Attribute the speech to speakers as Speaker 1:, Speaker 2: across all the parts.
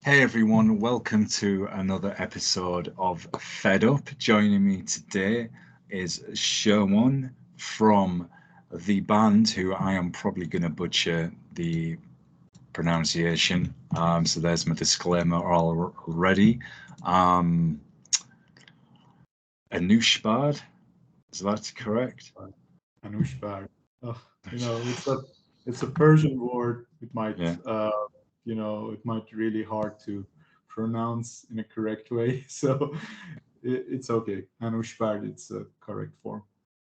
Speaker 1: Hey everyone, welcome to another episode of Fed Up. Joining me today is Sherwin from the band, who I am probably going to butcher the pronunciation. So there's my disclaimer already. ANOUSHBARD, is that correct?
Speaker 2: ANOUSHBARD. Oh, it's a Persian word. It might
Speaker 1: Yeah.
Speaker 2: it might be really hard to pronounce in a correct way. So it's okay. ANOUSHBARD, it's a correct form.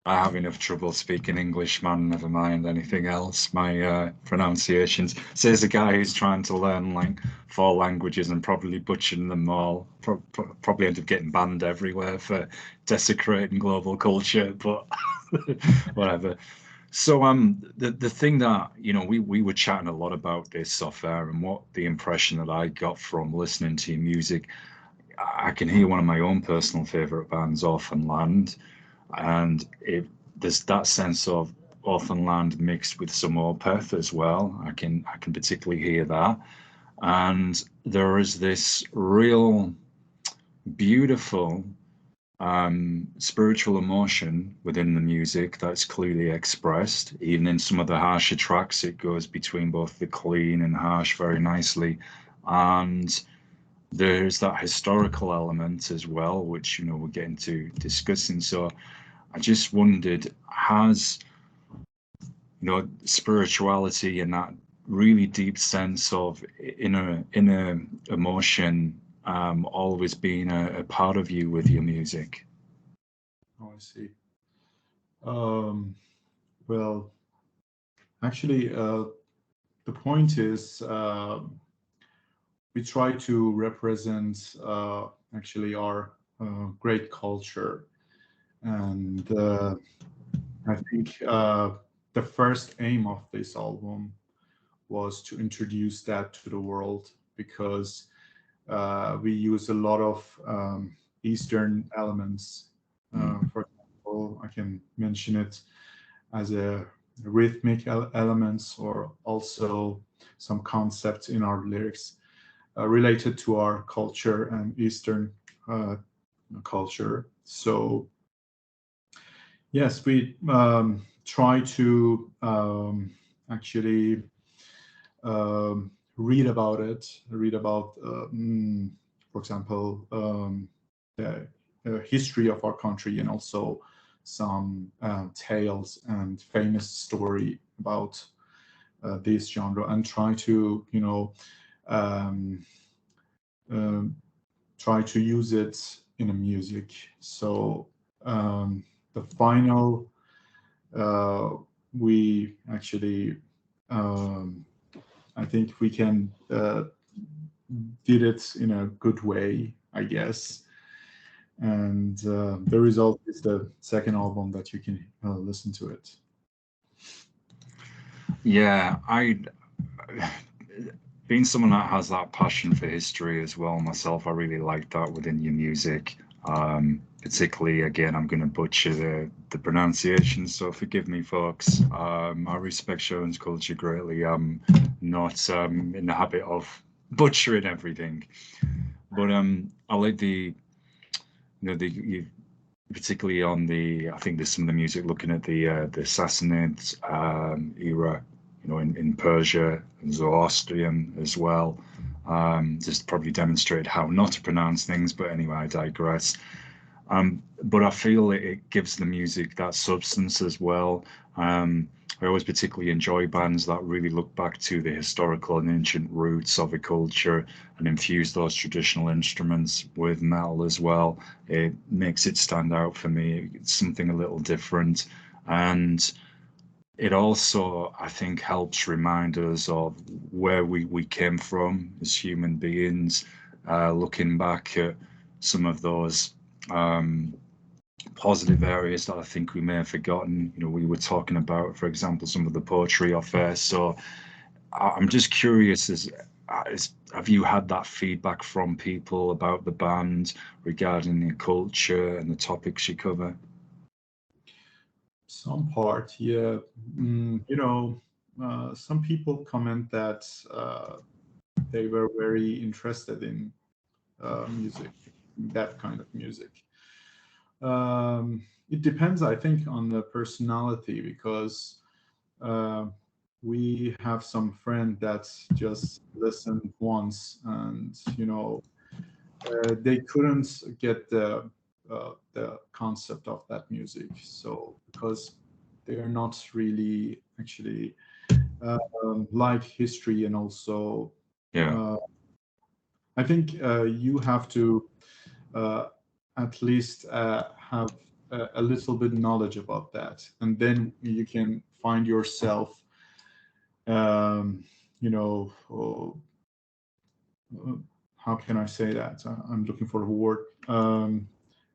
Speaker 1: I have enough trouble speaking English, man. Never mind anything else. My pronunciations. Says a guy who's trying to learn like four languages and probably butchering them all. Probably end up getting banned everywhere for desecrating global culture. But whatever. So the thing that we were chatting a lot about this off air, and what the impression that I got from listening to your music, I can hear one of my own personal favorite bands, Orphan Land, and there's that sense of Orphan Land mixed with some Opeth as well. I can particularly hear that, and there is this real beautiful spiritual emotion within the music that's clearly expressed. Even in some of the harsher tracks, it goes between both the clean and harsh very nicely, and there's that historical element as well, which we're getting to discussing. So I just wondered, has spirituality and that really deep sense of inner emotion always been a part of you with your music?
Speaker 2: Oh, I see. Um, well, actually, the point is we try to represent actually our great culture, and I think the first aim of this album was to introduce that to the world because we use a lot of Eastern elements.
Speaker 1: Mm.
Speaker 2: For example, I can mention it as a rhythmic elements or also some concepts in our lyrics related to our culture and Eastern uh, culture. So yes, we try to actually read about, for example, the history of our country and also some tales and famous story about this genre and try to, um, um, try to use it in a music. So the final, uh, we actually, um, I think we can did it in a good way, I guess. And the result is the second album that you can listen to it.
Speaker 1: Yeah, I being someone that has that passion for history as well myself, I really like that within your music. Particularly, again, I'm going to butcher the pronunciation, so forgive me, folks. I respect Sharon's culture greatly. I'm not in the habit of butchering everything, but I like you, particularly on I think there's some of the music looking at the Sassanid era, in Persia and Zoroastrian as well. Just probably demonstrate how not to pronounce things, but anyway, I digress. But I feel it gives the music that substance as well. I always particularly enjoy bands that really look back to the historical and ancient roots of a culture and infuse those traditional instruments with metal as well. It makes it stand out for me. It's something a little different. And it also, I think, helps remind us of where we came from as human beings, looking back at some of those um, positive areas that I think we may have forgotten. We were talking about, for example, some of the poetry off there. So I'm just curious, have you had that feedback from people about the band regarding the culture and the topics you cover?
Speaker 2: Some part, yeah. Some people comment that they were very interested in music, that kind of music. It depends, I think, on the personality, because we have some friend that just listened once, and they couldn't get the concept of that music. So because they are not really actually like history, and also
Speaker 1: Yeah.
Speaker 2: I think you have to at least have a little bit knowledge about that, and then you can find yourself, um, you know, how can I say that? I'm looking for a word.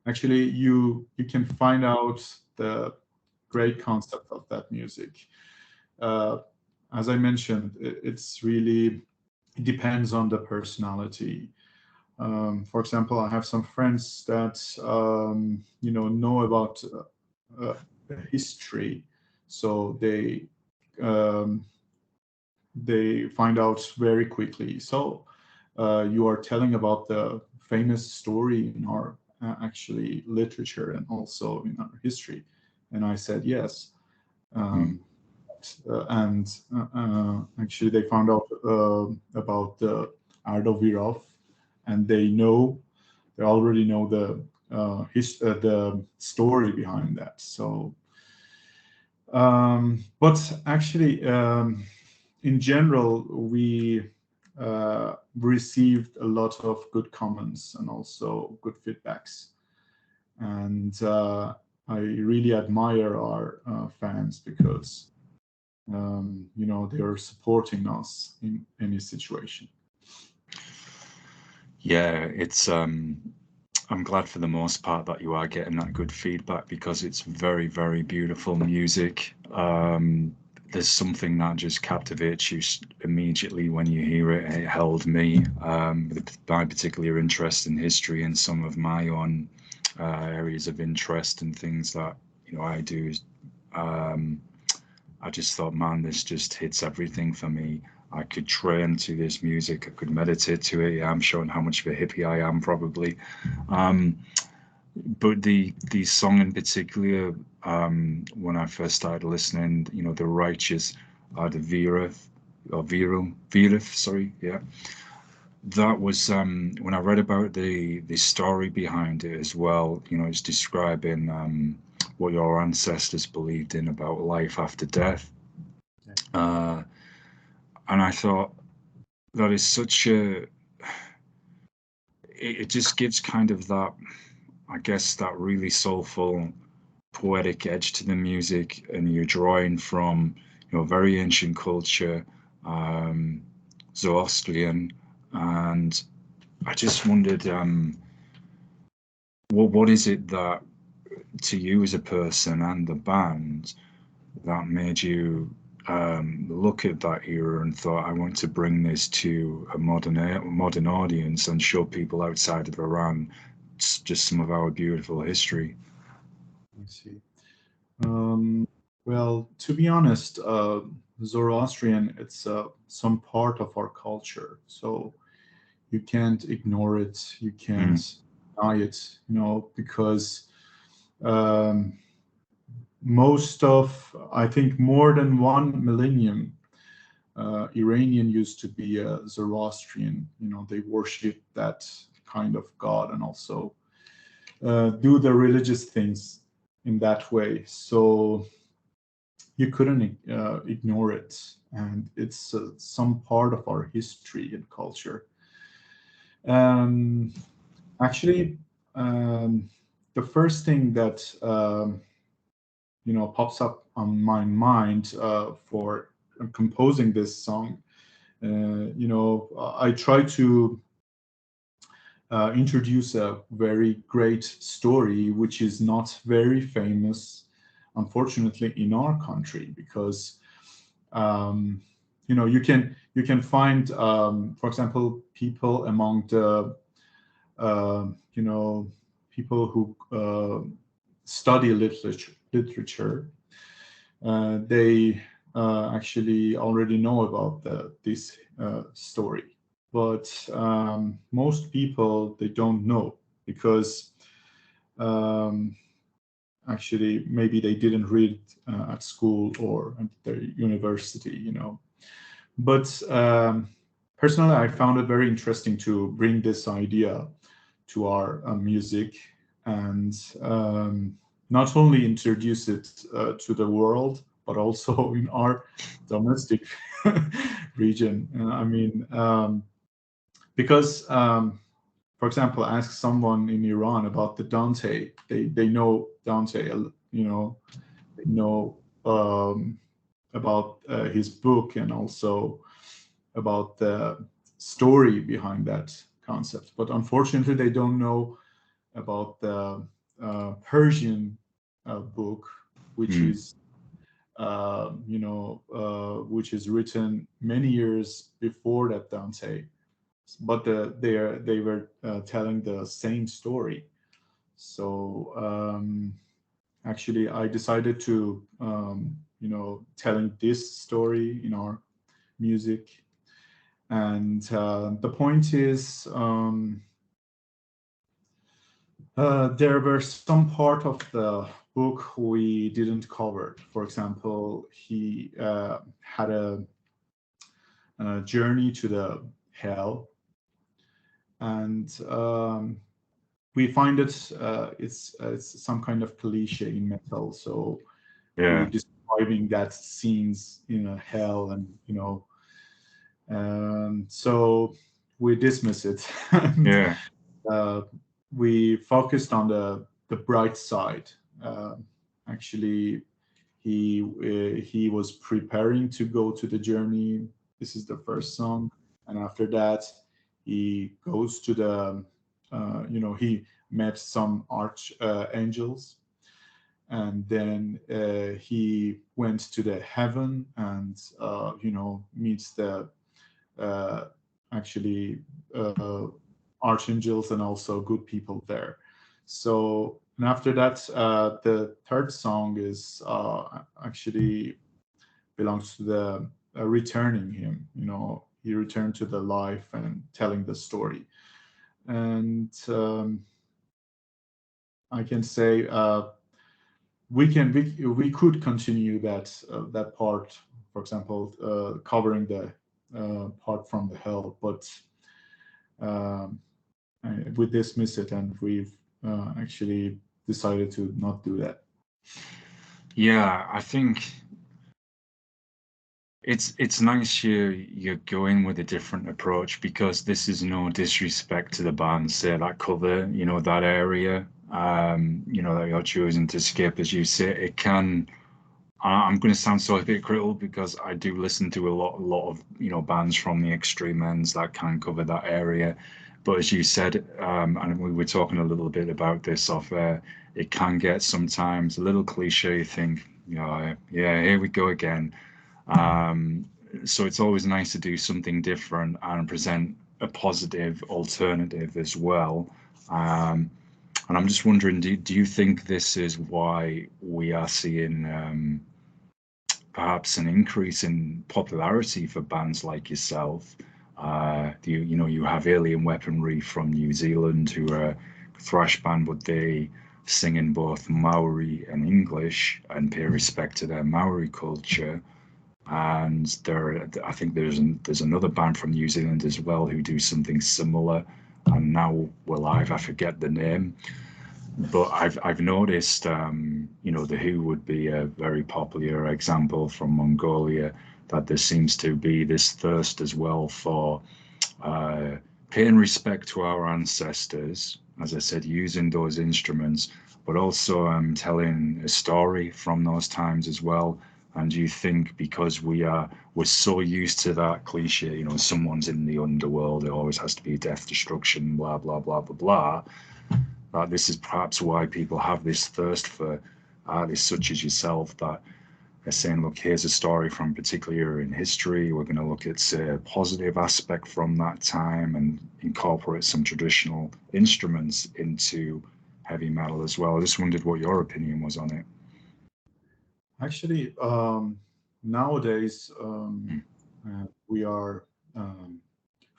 Speaker 2: Actually, you can find out the great concept of that music. Uh, as I mentioned, it's really, it depends on the personality. For example, I have some friends that know about history, so um, they find out very quickly. So you are telling about the famous story in our actually literature and also in our history, and I said yes.
Speaker 1: Mm.
Speaker 2: And actually, they found out about the Ardovirov, and they already know the story behind that. So, but actually, in general, we received a lot of good comments and also good feedbacks, and I really admire our fans, because they are supporting us in any situation.
Speaker 1: Yeah, it's I'm glad for the most part that you are getting that good feedback, because it's very, very beautiful music. There's something that just captivates you immediately when you hear it. It held me. With my particular interest in history and some of my own areas of interest and things that I do. Um, I just thought, man, this just hits everything for me. I could train to this music. I could meditate to it. Yeah, I'm showing how much of a hippie I am, probably. Um, but the song in particular, when I first started listening, the righteous, the Viruf, sorry, yeah, that was when I read about the story behind it as well. It's describing what your ancestors believed in about life after death.
Speaker 2: Yeah.
Speaker 1: And I thought that is such a, it just gives kind of that, I guess, that really soulful, poetic edge to the music, and you're drawing from, very ancient culture, Zoroastrian, and I just wondered, what is it that, to you as a person and the band, that made you look at that era and thought, I want to bring this to a modern audience and show people outside of Iran just some of our beautiful history?
Speaker 2: I see. Um, well, to be honest, Zoroastrian, it's some part of our culture, so you can't ignore it. You
Speaker 1: Mm,
Speaker 2: can't deny it, because um, I think more than 1 millennium, Iranian used to be a Zoroastrian. They worship that kind of god, and also do the religious things in that way. So you couldn't ignore it, and it's some part of our history and culture. Um, Actually, the first thing that pops up on my mind for composing this song, I try to introduce a very great story, which is not very famous, unfortunately, in our country, because um, you can find, for example, people among the people who study literature. They actually already know about this story. but most people, they don't know because actually maybe they didn't read at school or at the university, you know. But personally, I found it very interesting to bring this idea to our music and not only introduce it to the world, but also in our domestic region. I mean, because, for example, ask someone in Iran about the Dante. They know Dante, you know, they know about his book and also about the story behind that concept. But unfortunately, they don't know about the Persian book, which is which is written many years before that Dante, but they were telling the same story. So actually, I decided to telling this story in our music, and the point is there were some part of the book we didn't cover. For example, he had a journey to the hell, and we find it's some kind of cliche in metal. So we describing that scenes in a hell, and so we dismiss it. And, we focused on the bright side. Actually, he was preparing to go to the journey. This is the first song, and after that, he goes to the he met some archangels, and then he went to the heaven and meets the actually archangels and also good people there. So, and after that, the third song is actually belongs to the returning him. He returned to the life and telling the story. And I can say we could continue that part. For example, covering the part from the hell, but we dismiss it, and we've actually decided to not do that.
Speaker 1: Yeah, I think it's nice you're going with a different approach, because this is no disrespect to the band, say that cover, that area, that you're choosing to skip, as you say. It can. I'm going to sound so hypocritical, because I do listen to a lot of bands from the extreme ends that can cover that area. But as you said, and we were talking a little bit about this off air, it can get sometimes a little cliche. You think, yeah, here we go again. So it's always nice to do something different and present a positive alternative as well. And I'm just wondering, do you think this is why we are seeing perhaps an increase in popularity for bands like yourself? You have Alien Weaponry from New Zealand, who are a thrash band, but they sing in both Maori and English and pay respect to their Maori culture. And I think there's another band from New Zealand as well who do something similar. And now we're live. I forget the name, but I've noticed, the Who would be a very popular example from Mongolia. That there seems to be this thirst as well for paying respect to our ancestors, as I said, using those instruments, but also telling a story from those times as well. And you think, because we're so used to that cliche, someone's in the underworld, it always has to be death, destruction, blah blah blah blah blah, that this is perhaps why people have this thirst for artists such as yourself, that are saying, look, here's a story from a particular era in history. We're going to look at, say, a positive aspect from that time and incorporate some traditional instruments into heavy metal as well. I just wondered what your opinion was on it.
Speaker 2: Actually, nowadays we are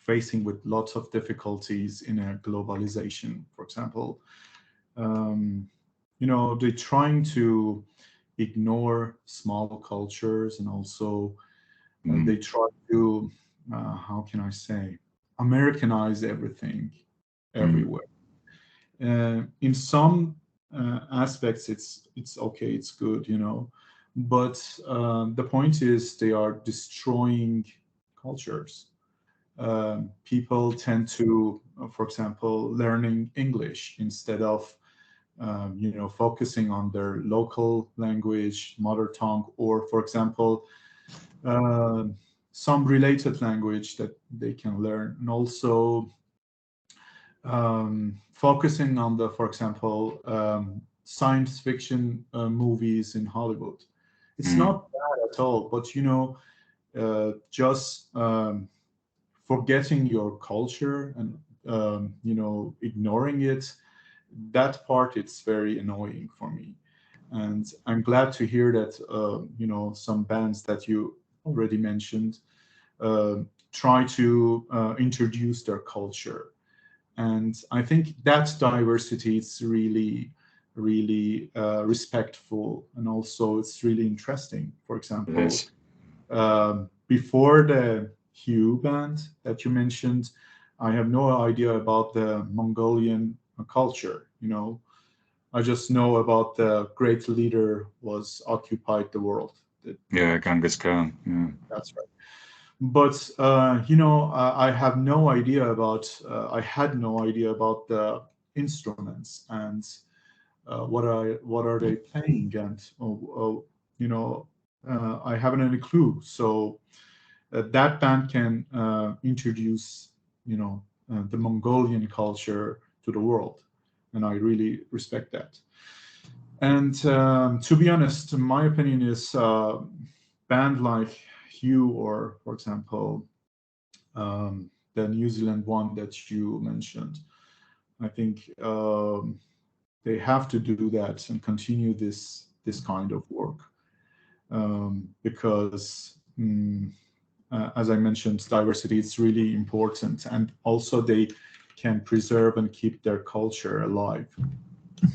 Speaker 2: facing with lots of difficulties in a globalization. For example, you know, they're trying to ignore small cultures, and also they try to, how can I say, Americanize everything everywhere. In some aspects, it's okay, it's good, you know, but the point is they are destroying cultures. People tend to, for example, learning English instead of you know, focusing on their local language, mother tongue, or, for example, some related language that they can learn, and also focusing on the, for example, science fiction movies in Hollywood. It's not bad at all, but you know, just forgetting your culture and you know, ignoring it, that part, it's very annoying for me. And I'm glad to hear that you know, some bands that you already mentioned try to introduce their culture. And I think that diversity is really, really respectful, and also it's really interesting. For example, before the Hue band that you mentioned, I have no idea about the Mongolian culture. You know, I just know about the great leader was occupied the world.
Speaker 1: Yeah, Genghis Khan. Yeah.
Speaker 2: That's right. But you know, I have no idea about. I had no idea about the instruments and what are they playing, and you know, I haven't any clue. So that band can introduce, you know, the Mongolian culture to the world, and I really respect that. And to be honest, my opinion is band like Hue, or for example, the New Zealand one that you mentioned, I think they have to do that and continue this kind of work, because as I mentioned, diversity is really important, and also they can preserve and keep their culture alive.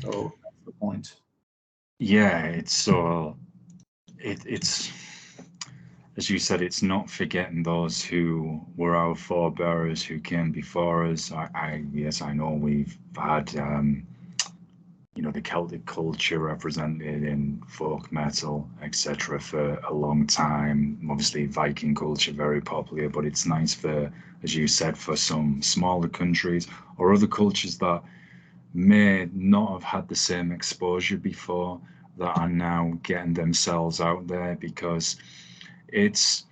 Speaker 2: So that's the point.
Speaker 1: Yeah, it's it's as you said, it's not forgetting those who were our forebearers who came before us. Yes, I know we've had you know, the Celtic culture represented in folk metal, etc., for a long time. Obviously, Viking culture very popular, but it's nice for, as you said, for some smaller countries or other cultures that may not have had the same exposure before, that are now getting themselves out there, because it's,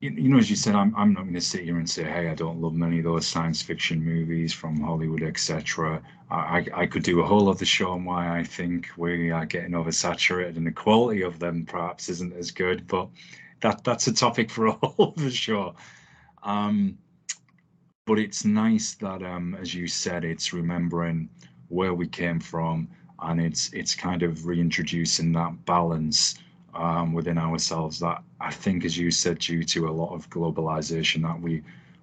Speaker 1: you know, as you said, I'm not going to sit here and say, hey, I don't love many of those science fiction movies from Hollywood, etc. I could do a whole other show on why I think we are getting oversaturated and the quality of them perhaps isn't as good, but that's a topic for a whole other show. But it's nice that, as you said, it's remembering where we came from, and it's kind of reintroducing that balance within ourselves that I think, as you said, due to a lot of globalization, that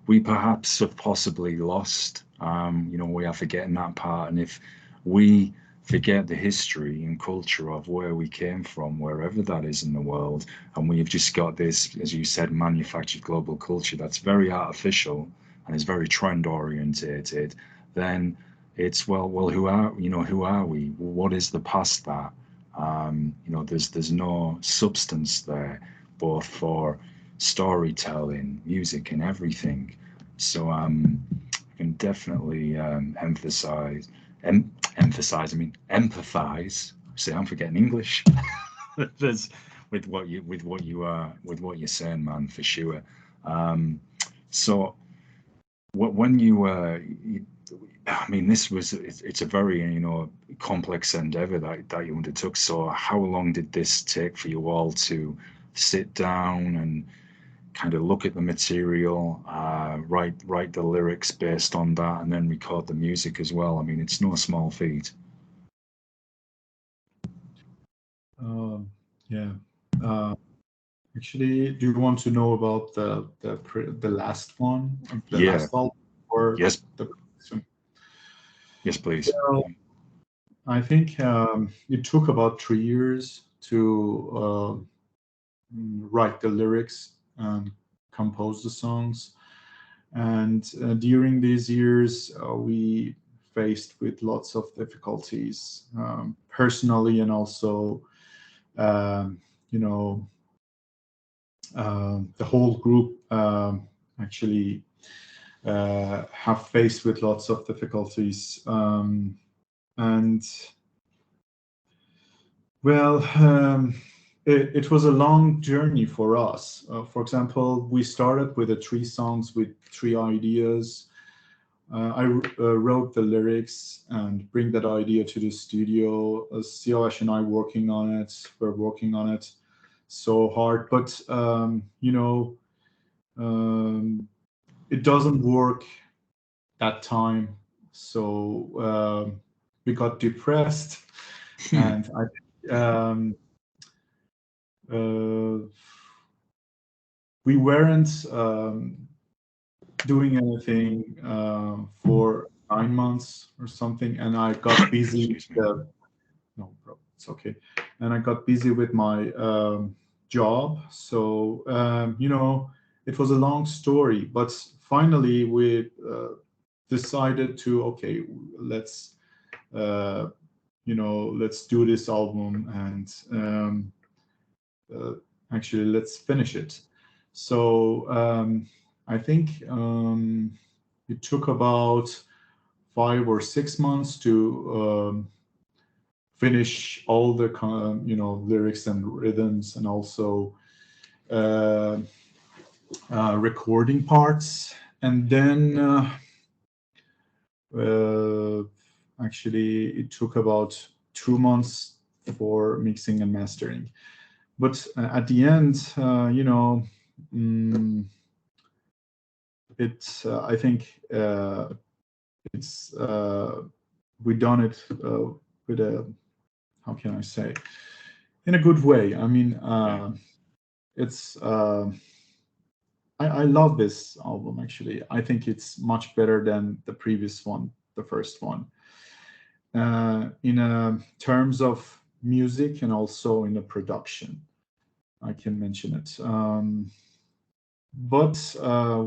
Speaker 1: we perhaps have possibly lost. You know, we are forgetting that part, and if we forget the history and culture of where we came from, wherever that is in the world, and we've just got this, as you said, manufactured global culture that's very artificial and is very trend orientated, then it's, well, who are, you know, who are we? What is the past that? You know, there's no substance there, both for storytelling, music, and everything. So I can definitely empathize. See, I'm forgetting English. There's with what you're saying, man, for sure. So when I mean, it's a very, you know, complex endeavor that you undertook. So how long did this take for you all to sit down and kind of look at the material, write the lyrics based on that, and then record the music as well? I mean, it's no small feat.
Speaker 2: Yeah. Actually, do you want to know about the last one, the
Speaker 1: Yeah.
Speaker 2: last album, or
Speaker 1: Yes.
Speaker 2: the?
Speaker 1: Yes, please.
Speaker 2: Well, I think it took about 3 years to write the lyrics and compose the songs. And during these years, we faced with lots of difficulties, personally, and also, you know, the whole group actually have faced with lots of difficulties. And well, it was a long journey for us. For example, we started with the 3 songs with 3 ideas. I wrote the lyrics and bring that idea to the studio. Siavash and I working on it. We're working on it so hard, but it doesn't work that time. So we got depressed, and we weren't doing anything for 9 months or something, and I got busy. No, bro, it's okay. And I got busy with my job. So it was a long story, but finally we decided to, okay, let's let's do this album, and actually let's finish it. So I think it took about 5 or 6 months to finish all the lyrics and rhythms, and also recording parts. And then actually it took about 2 months for mixing and mastering. But at the end, it's I think it's we done it with a, how can I say, in a good way. I mean, it's I love this album. Actually, I think it's much better than the previous one, the first one, in terms of music and also in the production. I can mention it. But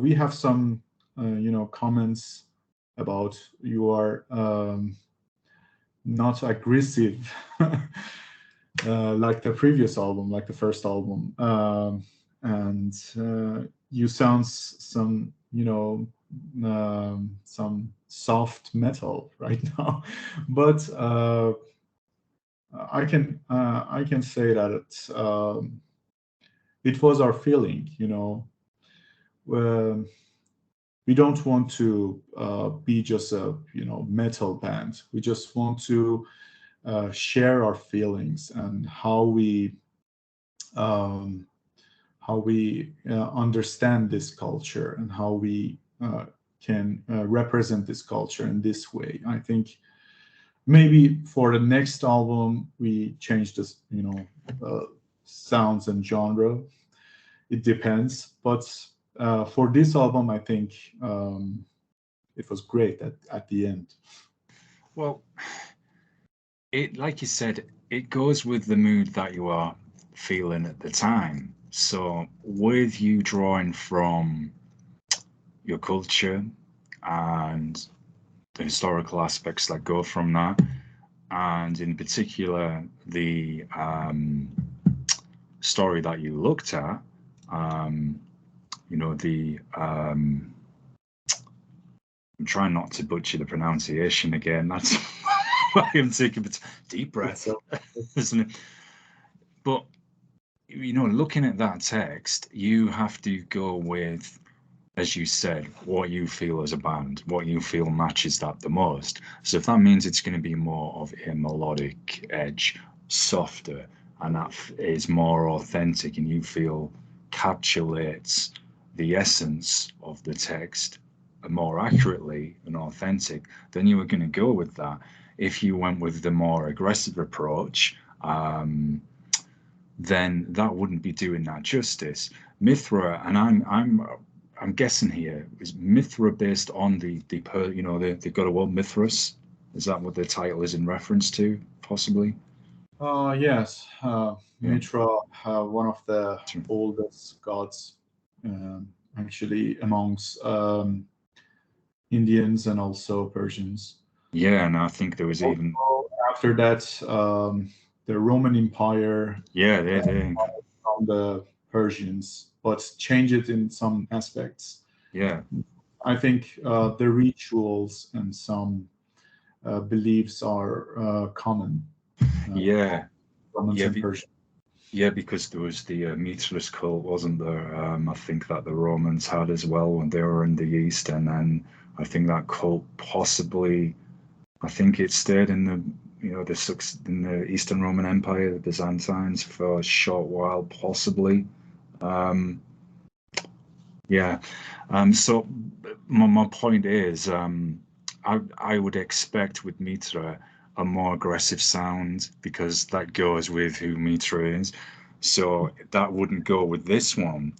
Speaker 2: we have some comments about you are not aggressive like the previous album, like the first album, and you sound some some soft metal right now. But I can say that it was our feeling. We don't want to be just a metal band. We just want to share our feelings and how we understand this culture, and how we can represent this culture in this way. I think maybe for the next album we change this, sounds and genre. It depends, but for this album, I think it was great at the end.
Speaker 1: Well, it, like you said, it goes with the mood that you are feeling at the time. So with you drawing from your culture and the historical aspects that go from that, and in particular the story that you looked at, I'm trying not to butcher the pronunciation again. That's why I'm taking a deep breath, isn't it? But looking at that text, you have to go with, as you said, what you feel as a band, what you feel matches that the most. So if that means it's going to be more of a melodic edge, softer, and that is more authentic, and you feel capsulates the essence of the text more accurately and authentic, then you were going to go with that. If you went with the more aggressive approach, then that wouldn't be doing that justice. Mithra, and I'm guessing here, is Mithra based on you know, they've got a word Mithras? Is that what the title is in reference to, possibly?
Speaker 2: Yes,
Speaker 1: Yeah.
Speaker 2: Mithra, one of the
Speaker 1: Sure.
Speaker 2: oldest gods, actually amongst Indians and also Persians.
Speaker 1: Yeah, and I think there was even
Speaker 2: Also, after that, the Roman Empire
Speaker 1: yeah, they
Speaker 2: from the Persians, but changed it in some aspects.
Speaker 1: yeah,
Speaker 2: I think the rituals and some beliefs are common,
Speaker 1: yeah,
Speaker 2: Romans
Speaker 1: yeah,
Speaker 2: and Persians.
Speaker 1: yeah, because there was the Mithras cult, wasn't there? I think that the Romans had as well when they were in the East, and then I think that cult possibly, I think it stayed in the, you know, in the Eastern Roman Empire, the Byzantines, for a short while, possibly. Um, yeah. So my point is, I would expect with Mithra a more aggressive sound because that goes with who Mithra is. So that wouldn't go with this one.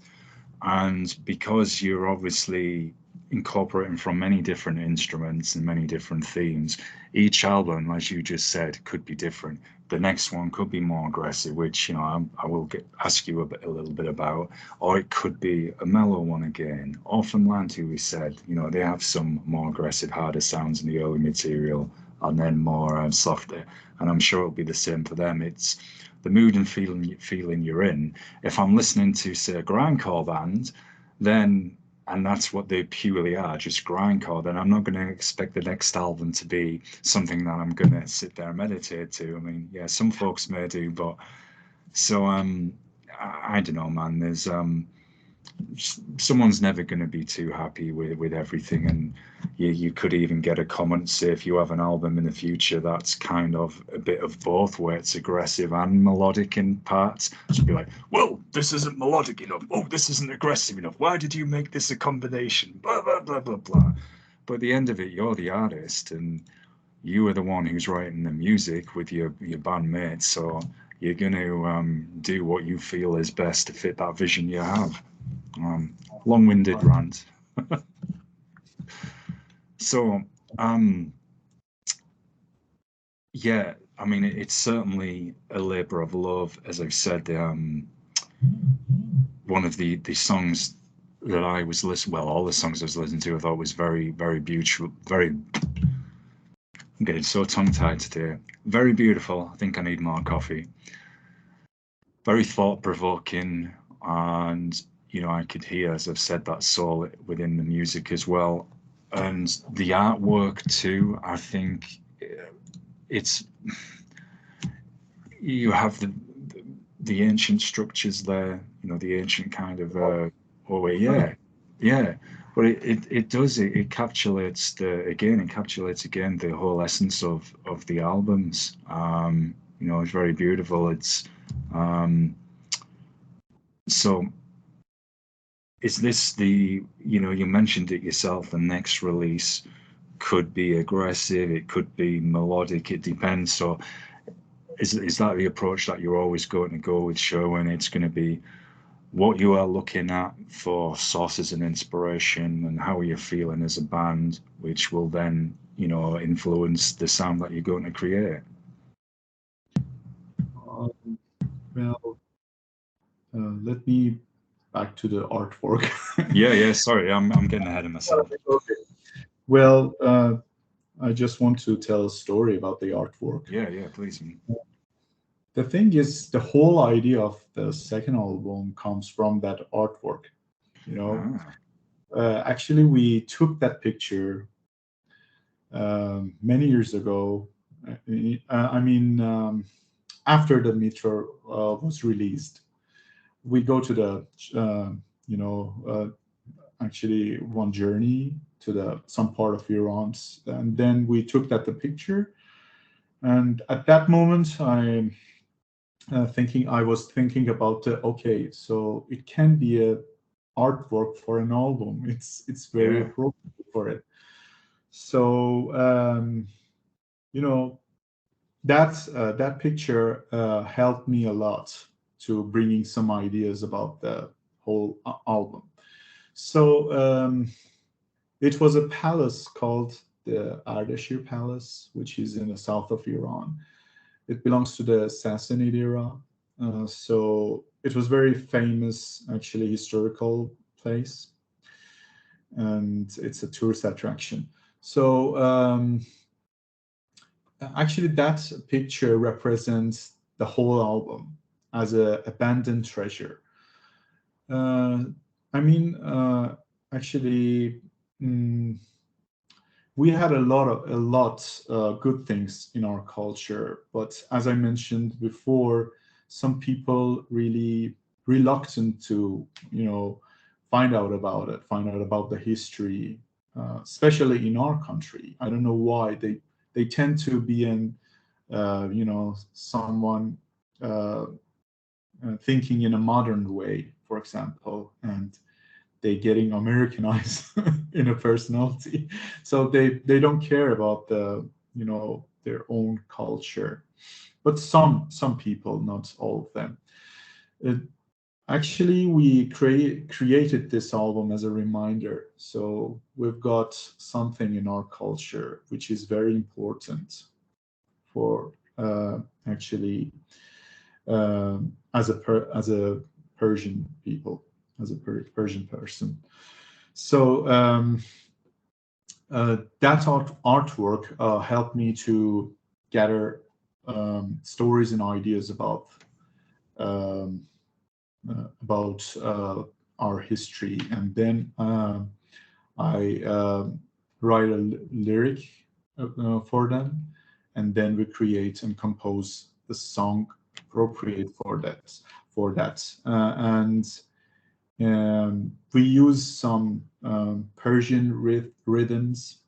Speaker 1: And because you're obviously incorporating from many different instruments and many different themes, each album, as you just said, could be different. The next one could be more aggressive, which you know I will ask you a little bit about, or it could be a mellow one again. Orphanland, who we said, you know, they have some more aggressive, harder sounds in the early material, and then more softer. And I'm sure it'll be the same for them. It's the mood and feeling you're in. If I'm listening to, say, a grindcore band, then and that's what they purely are, just grindcore, then I'm not going to expect the next album to be something that I'm going to sit there and meditate to. I mean, yeah, some folks may do, but so I don't know, man. There's someone's never going to be too happy with everything, and you could even get a comment, say, if you have an album in the future that's kind of a bit of both, where it's aggressive and melodic in parts, to be like, well, this isn't melodic enough, oh, this isn't aggressive enough, why did you make this a combination, blah blah blah blah blah. But at the end of it, you're the artist, and you are the one who's writing the music with your bandmates, so you're going to do what you feel is best to fit that vision you have. Long-winded rant. So, yeah, I mean, it's certainly a labor of love. As I've said, one of the songs that I was listening, well, all the songs I was listening to, I thought was very, very beautiful. I'm getting so tongue-tied today. Very beautiful. I think I need more coffee. Very thought-provoking, and you know, I could hear, as I've said, that soul within the music as well, and the artwork too. I think it's you have the ancient structures there, you know, the ancient kind of oh yeah, yeah. But it does it encapsulates encapsulates again the whole essence of the albums. You know, it's very beautiful. It's so is this the, you know, you mentioned it yourself, the next release could be aggressive, it could be melodic, it depends. So is that the approach that you're always going to go with Sherwin? It's going to be what you are looking at for sources and inspiration and how you're feeling as a band, which will then, you know, influence the sound that you're going to create.
Speaker 2: Well, let me back to the artwork.
Speaker 1: Yeah, sorry, I'm getting ahead of myself.
Speaker 2: Okay. Well, I just want to tell a story about the artwork.
Speaker 1: Yeah, please.
Speaker 2: The thing is, the whole idea of the second album comes from that artwork. You know, actually, we took that picture many years ago. I mean, after the Mithra was released, we go to the, you know, actually one journey to the some part of Iran, and then we took that the picture. And at that moment, I was thinking about okay, so it can be a artwork for an album. It's very
Speaker 1: Yeah,
Speaker 2: appropriate for it. So you know, that picture helped me a lot to bringing some ideas about the whole album. So it was a palace called the Ardashir Palace, which is in the south of Iran. It belongs to the Sassanid era. So it was very famous, actually, historical place. And it's a tourist attraction. So actually, that picture represents the whole album as an abandoned treasure. I mean, actually, we had a lot good things in our culture, but as I mentioned before, some people really reluctant to, find out about the history, especially in our country. I don't know why they tend to be in, someone thinking in a modern way, for example, and they getting Americanized in a personality. So they don't care about their own culture. But some people, not all of them. Actually, we created this album as a reminder. So we've got something in our culture which is very important for actually as a Persian people, as a Persian person. So that artwork helped me to gather stories and ideas about our history, and then I write a lyric for them, and then we create and compose the song appropriate for that. And we use some Persian rhythms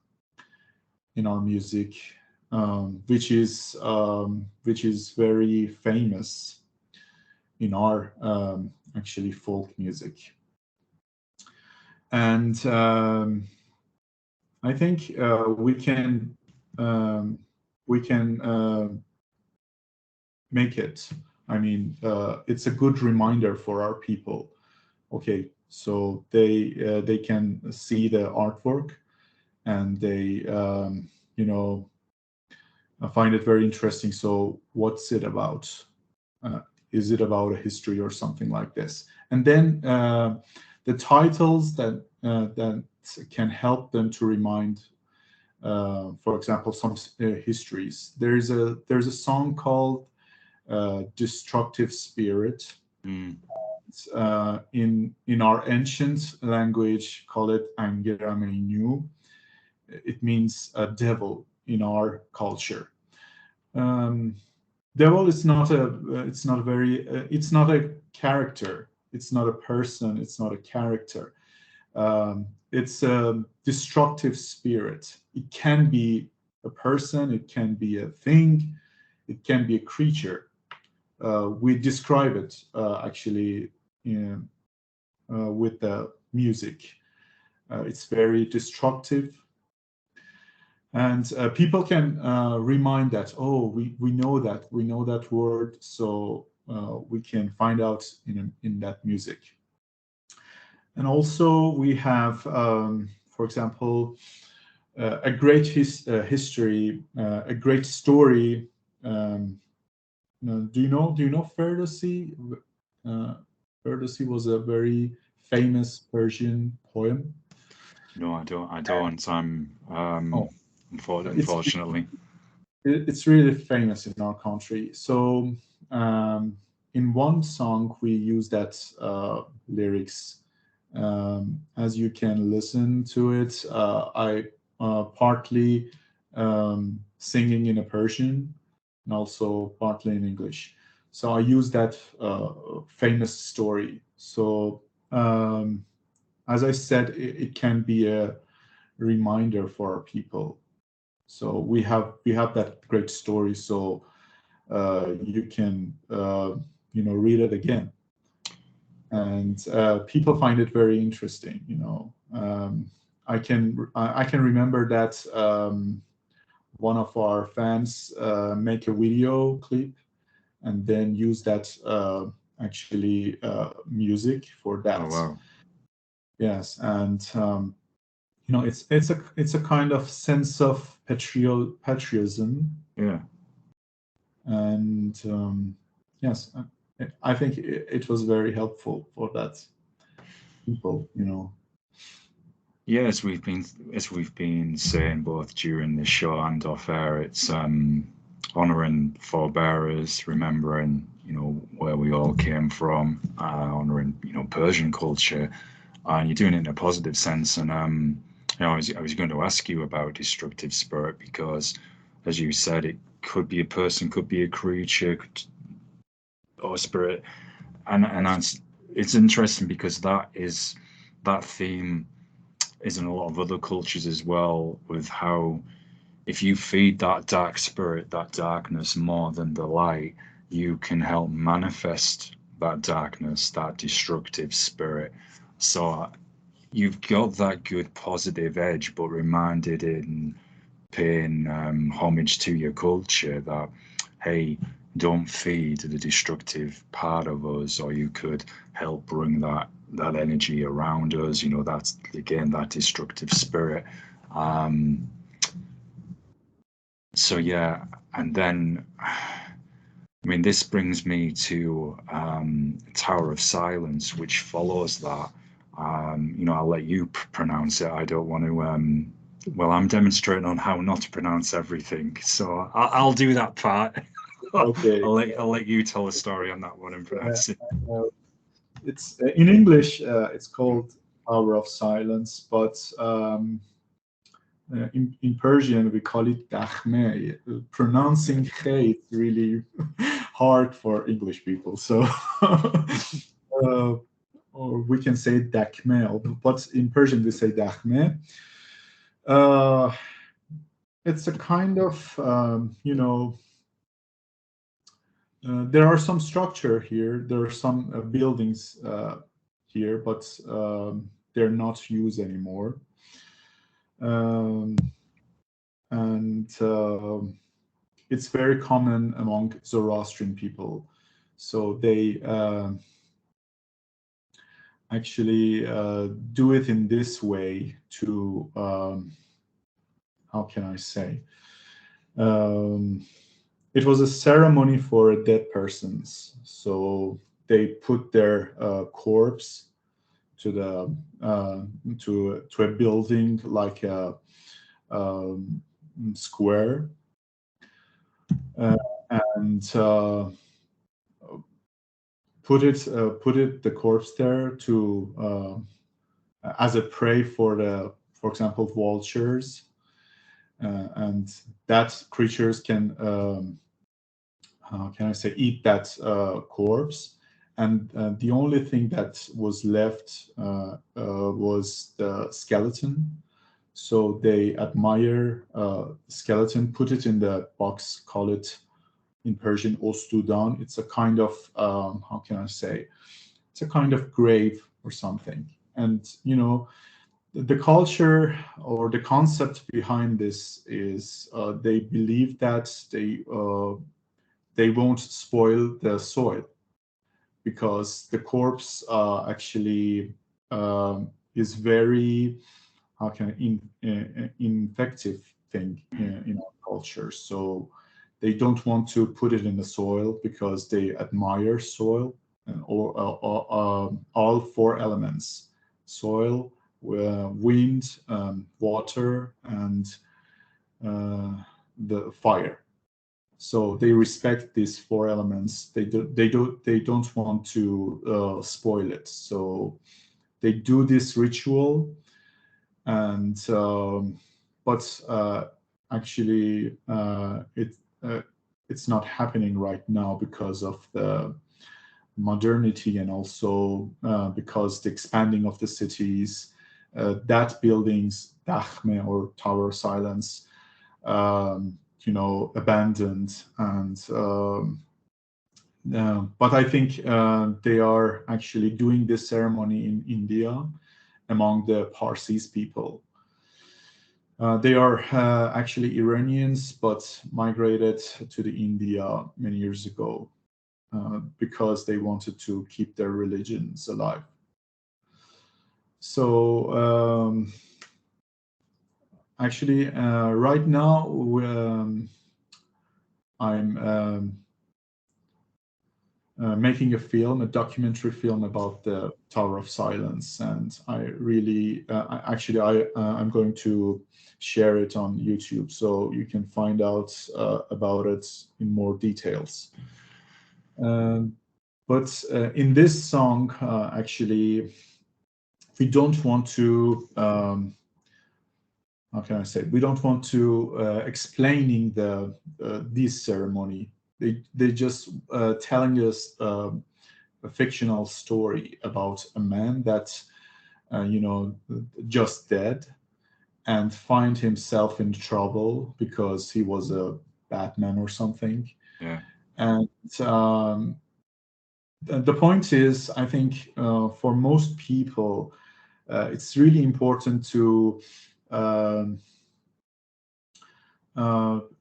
Speaker 2: in our music, which is very famous in our actually folk music. And I think we can make it. I mean, it's a good reminder for our people. Okay, so they can see the artwork, and they find it very interesting. So what's it about? Is it about a history or something like this? And then the titles that can help them to remind, for example, some histories. There's a song called "Destructive Spirit."
Speaker 1: Mm.
Speaker 2: In our ancient language, call it Angerameinu. It means a devil in our culture. Devil is not it's not a character. It's not a person. It's not a character. It's a destructive spirit. It can be a person. It can be a thing. It can be a creature. We describe it actually with the music. It's very destructive. And people can remind that, oh, we know that word, so we can find out in that music. And also we have, for example, a great history, a great story. Do you know Ferdowsi? Ferdowsi was a very famous Persian poem.
Speaker 1: No, I don't. Unfortunately.
Speaker 2: It's really famous in our country. So in one song we use that lyrics. As you can listen to it, I partly singing in a Persian and also partly in English. So I use that famous story. So as I said, it can be a reminder for our people. So we have that great story. So you can read it again, and people find it very interesting. I can remember that one of our fans make a video clip and then use that actually music for that.
Speaker 1: Oh wow.
Speaker 2: Yes, and it's a kind of sense of patriotism.
Speaker 1: Yeah.
Speaker 2: And yes, I think it was very helpful for that people.
Speaker 1: Yeah, as we've been saying both during the show and off air, it's honoring forebearers, remembering where we all came from, honoring Persian culture, and you're doing it in a positive sense. And I was going to ask you about destructive spirit because, as you said, it could be a person, could be a creature, or a spirit, and it's interesting because that theme is in a lot of other cultures as well, with how if you feed that dark spirit, that darkness more than the light, you can help manifest that darkness, that destructive spirit. So you've got that good positive edge, but reminded in paying homage to your culture that, hey, don't feed the destructive part of us, or you could help bring that energy around us. That's again that destructive spirit. So yeah, and then I mean this brings me to Tower of Silence, which follows that. I'll let you pronounce it. I don't want to. Well, I'm demonstrating on how not to pronounce everything, so I'll do that part.
Speaker 2: Okay.
Speaker 1: I'll let you tell a story on that one and pronounce it.
Speaker 2: It's in English. It's called Tower of Silence, but in Persian we call it dakhme. Pronouncing khe is really hard for English people, so or we can say dakhme, but in Persian we say dakhme. It's a kind of there are some structure here. There are some buildings here, but they're not used anymore. And it's very common among Zoroastrian people. So they actually do it in this way to, how can I say? It was a ceremony for dead persons. So they put their corpse to a building like a square, and put the corpse there to as a prey for example, vultures, and that creatures can how can I say, eat that corpse. And the only thing that was left was the skeleton. So they admire skeleton, put it in the box, call it in Persian ostudan. It's a kind of how can I say? It's a kind of grave or something. And the culture or the concept behind this is they believe that they won't spoil the soil, because the corpse actually is very, how can infective thing in our culture. So they don't want to put it in the soil because they admire soil, or all four elements: soil, wind, water, and the fire. So they respect these four elements. They don't want to spoil it. So they do this ritual, and but actually it's not happening right now because of the modernity, and also because the expanding of the cities. That buildings, dakhme or Tower of Silence, abandoned, and but I think they are actually doing this ceremony in India among the Parsis people. They are actually Iranians, but migrated to the India many years ago. because they wanted to keep their religions alive. So actually, right now I'm making a documentary film about the Tower of Silence, and I really, I'm going to share it on YouTube, so you can find out about it in more details. But in this song, actually, we don't want to, how can I say? We don't want to explaining this ceremony. They're just telling us a fictional story about a man that, just dead and find himself in trouble because he was a bad man or something.
Speaker 1: Yeah.
Speaker 2: And the point is, I think for most people, it's really important to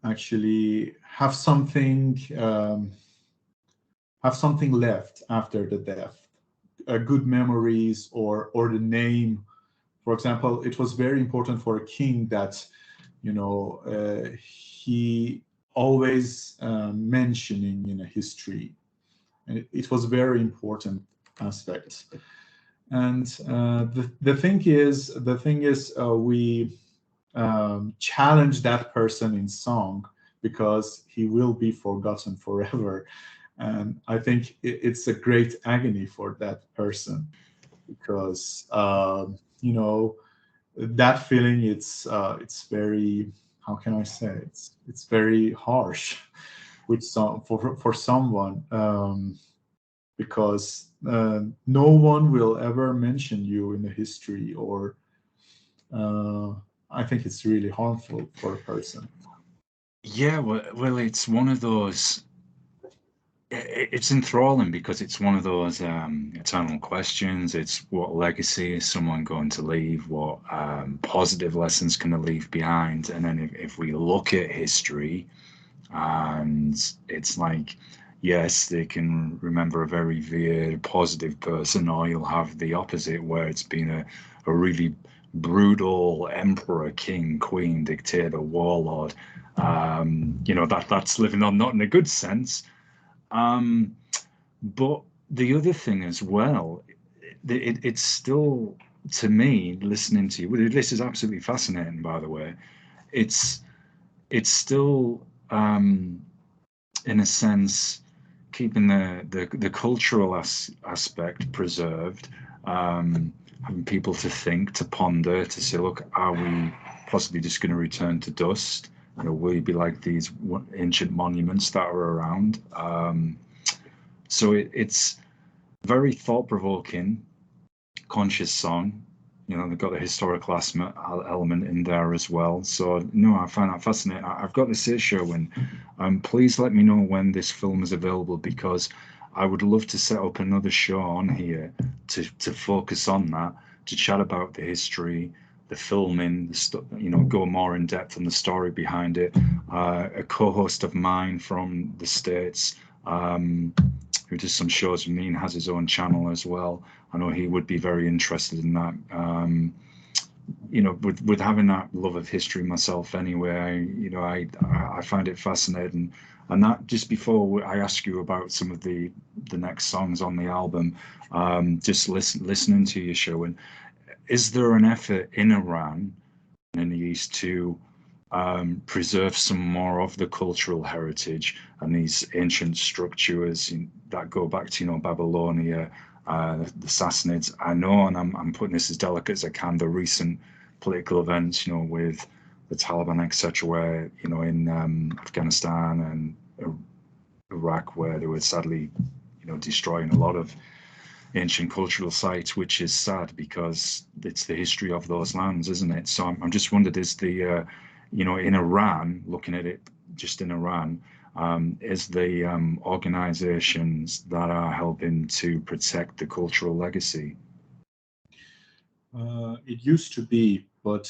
Speaker 2: actually have something left after the death, good memories, or the name. For example, it was very important for a king that he always mentioning in a history, and it was a very important aspect. And the thing is, we challenge that person in song because he will be forgotten forever. And I think it's a great agony for that person, because that feeling, it's very, how can I say, it's very harsh with for someone, because no one will ever mention you in the history, or I think it's really harmful for a person.
Speaker 1: Yeah, well, it's one of those. It's enthralling because it's one of those eternal questions. It's what legacy is someone going to leave? What positive lessons can they leave behind? And then if we look at history, and it's like, yes, they can remember a very revered, positive person, or you'll have the opposite, where it's been a really brutal emperor, king, queen, dictator, warlord. That's living on, not in a good sense. But the other thing as well, it's still, to me, listening to you, this is absolutely fascinating, by the way. It's still, in a sense, keeping the cultural aspect preserved, having people to think, to ponder, to say, look, are we possibly just going to return to dust? Will we be like these ancient monuments that are around? So it's very thought-provoking, conscious song. They've got a historical element in there as well. So, no, I find that fascinating. I've got to say, Sherwin, please let me know when this film is available, because I would love to set up another show on here to focus on that, to chat about the history, the filming, go more in depth on the story behind it. A co-host of mine from the States, who does some shows with me and has his own channel as well, I know he would be very interested in that. With having that love of history myself anyway, I find it fascinating. And that, just before I ask you about some of the next songs on the album, just listening to your show, and is there an effort in Iran and in the East to preserve some more of the cultural heritage and these ancient structures that go back to Babylonia, the Sassanids? I know, and I'm putting this as delicate as I can, the recent political events, with the Taliban, etc., where in Afghanistan and Iraq, where they were sadly destroying a lot of ancient cultural sites, which is sad because it's the history of those lands, isn't it? So I'm just wondered, is the in Iran, looking at it just in Iran, is the organizations that are helping to protect the cultural legacy?
Speaker 2: It used to be, but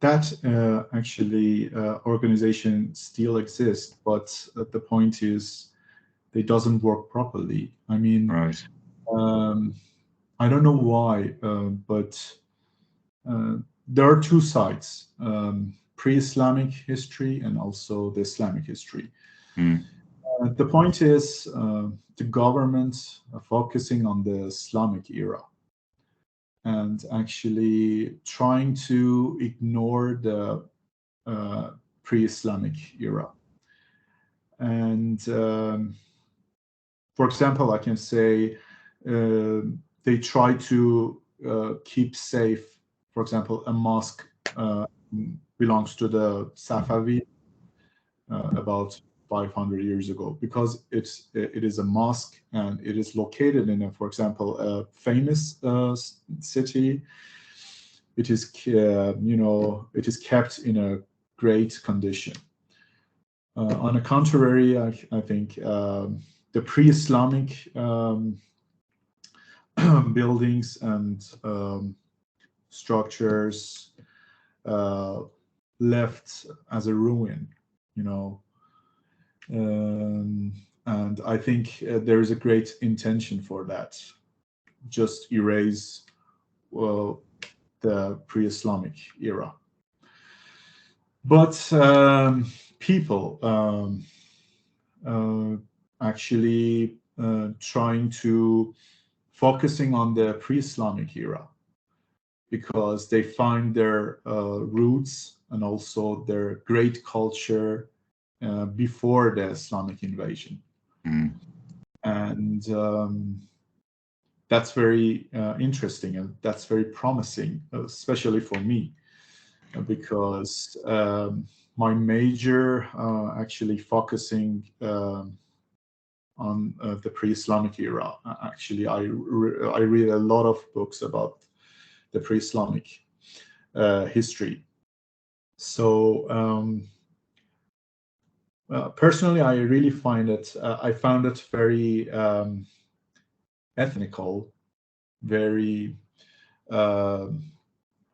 Speaker 2: that actually organization still exists, but the point is they doesn't work properly. I mean,
Speaker 1: Right.
Speaker 2: I don't know why, but there are two sides, pre-Islamic history and also the Islamic history.
Speaker 1: Mm.
Speaker 2: The point is the government focusing on the Islamic era and actually trying to ignore the pre-Islamic era. And for example, I can say they try to keep safe. For example, a mosque belongs to the Safavi about 500 years ago, because it is a mosque and it is located in, for example, a famous city. It is it is kept in a great condition. On the contrary, I think the pre-Islamic buildings and structures left as a ruin, and I think there is a great intention for that. Just erase the pre-Islamic era. But people actually trying to focusing on the pre-Islamic era because they find their roots and also their great culture before the Islamic invasion.
Speaker 1: Mm.
Speaker 2: And that's very interesting, and that's very promising, especially for me, because my major actually focusing on the pre-Islamic era. Actually, I read a lot of books about the pre-Islamic history. So personally, I really find it. I found it very ethnical, very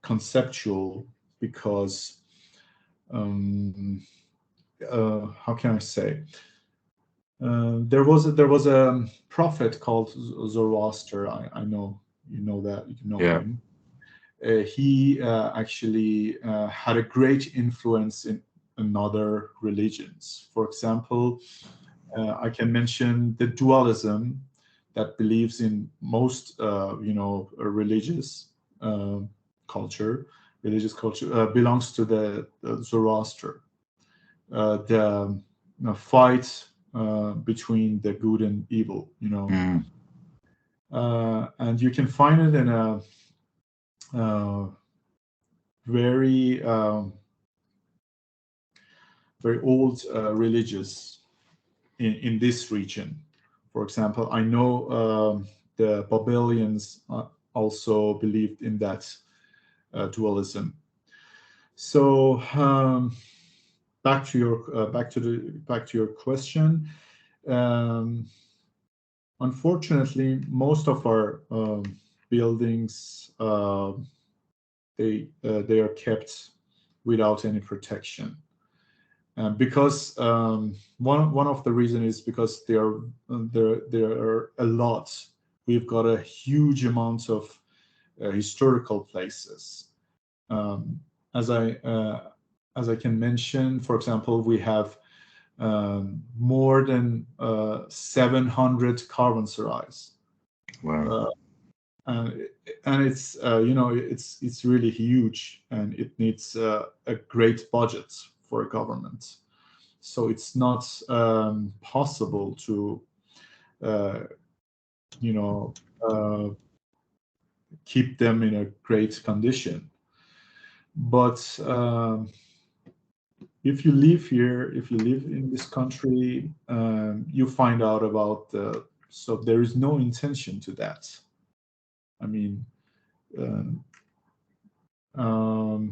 Speaker 2: conceptual, because how can I say? There was a prophet called Zoroaster. I know you know that, you know
Speaker 1: Yeah.
Speaker 2: him. He actually had a great influence in other religions. For example, I can mention the dualism that believes in most religious culture. Religious culture belongs to the Zoroaster. The fight between the good and evil,
Speaker 1: Mm.
Speaker 2: And you can find it in a very very old religious in this region. For example, I know the Babylonians also believed in that dualism. So back to your question. Unfortunately, most of our buildings they are kept without any protection, because one of the reasons is because there are a lot. We've got a huge amount of historical places. As I can mention, for example, we have more than 700 caravanserais.
Speaker 1: Wow.
Speaker 2: And it's it's really huge, and it needs a great budget for a government. So it's not possible to keep them in a great condition. But if you live here, if you live in this country, you find out about so there is no intention to that. I mean,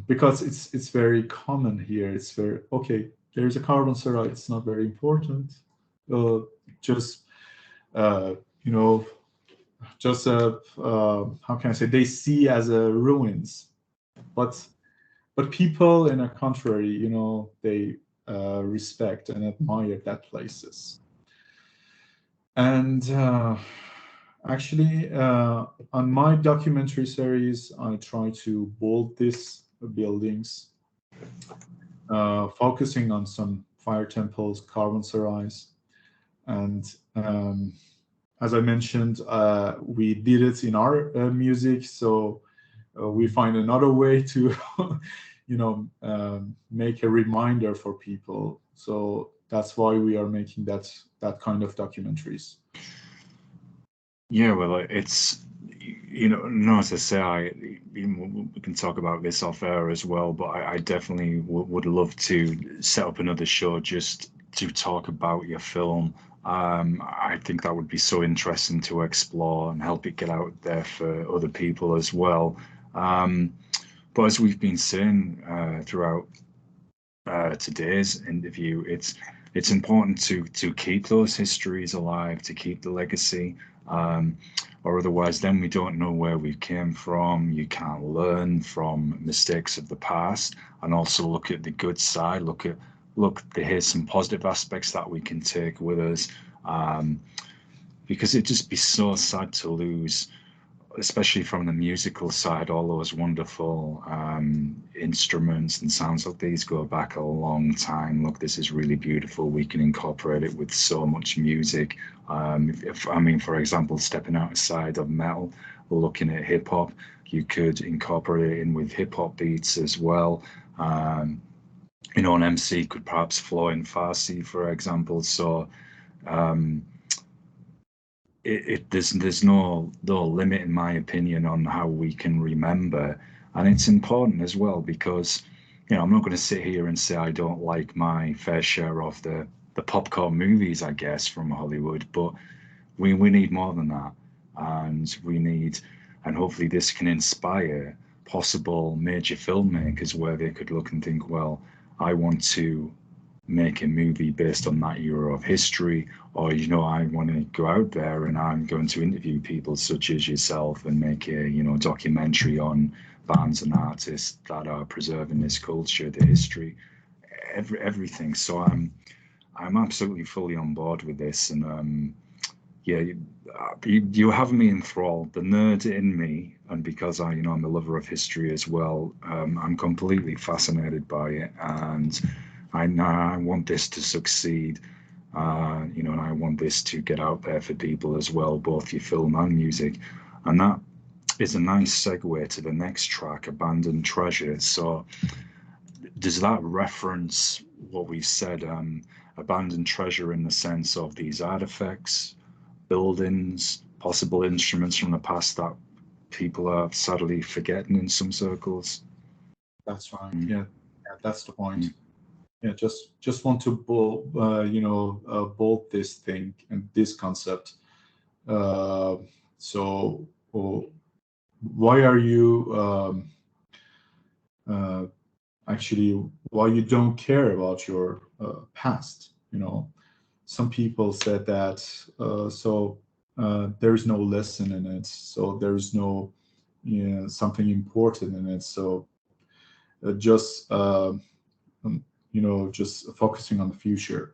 Speaker 2: because it's very common here. It's very okay. There's a caravanserai. It's not very important. Just just how can I say? They see as a ruins, but but people in a contrary, you know, they respect and admire that places. And actually, on my documentary series, I try to build these buildings, focusing on some fire temples, caravanserais, and as I mentioned, we did it in our music, so we find another way to, you know, make a reminder for people. So that's why we are making that kind of documentaries.
Speaker 1: Yeah, well, it's, you know, no, as I say, we can talk about this off air as well, but I definitely would love to set up another show just to talk about your film. I think that would be so interesting to explore and help it get out there for other people as well. But as we've been saying throughout today's interview, it's important to keep those histories alive, to keep the legacy, or otherwise then we don't know where we came from. You can't learn from mistakes of the past, and also look at the good side. Here's some positive aspects that we can take with us, because it'd just be so sad to lose, especially from the musical side, all those wonderful instruments and sounds. Like these go back a long time. Look, this is really beautiful. We can incorporate it with so much music. I mean, for example, stepping outside of metal, looking at hip hop, you could incorporate it in with hip hop beats as well. You know, an MC could perhaps flow in Farsi, for example. So there's no limit, in my opinion, on how we can remember. And it's important as well, because, you know, I'm not going to sit here and say I don't like my fair share of the popcorn movies, I guess, from Hollywood, but we need more than that. And hopefully this can inspire possible major filmmakers where they could look and think, well, I want to make a movie based on that era of history, or, you know, I want to go out there and I'm going to interview people such as yourself and make a, you know, documentary on bands and artists that are preserving this culture, the history, everything. So I'm absolutely fully on board with this. And yeah, you have me enthralled, the nerd in me, and because I'm a lover of history as well. I'm completely fascinated by it, and I want this to succeed. You know, and I want this to get out there for people as well, both your film and music. And that is a nice segue to the next track, Abandoned Treasure. So does that reference what we said, abandoned treasure, in the sense of these artifacts, buildings, possible instruments from the past that people are sadly forgetting in some circles?
Speaker 2: That's right. Yeah, that's the point. Yeah, just want to bold this thing and this concept. So why are you actually, why you don't care about your past? You know, some people said that there's no lesson in it, so there's no, you know, something important in it. So just you know, just focusing on the future.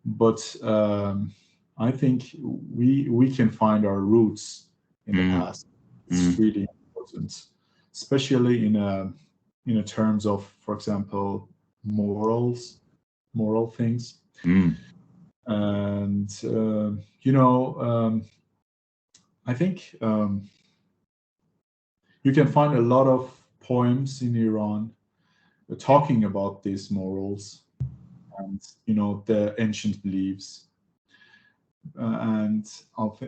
Speaker 2: But I think we can find our roots in the past. It's really important, especially in terms of, for example, moral things. And you know, I think you can find a lot of poems in Iran talking about these morals and, you know, the ancient beliefs. And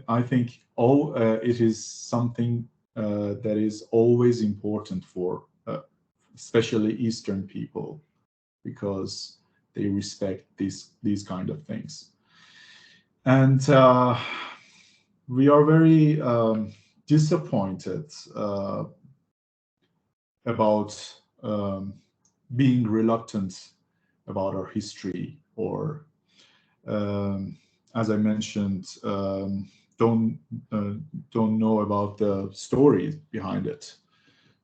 Speaker 2: I think it is something that is always important for especially Eastern people, because they respect these kind of things. And we are very disappointed about being reluctant about our history, or as I mentioned, don't know about the stories behind it.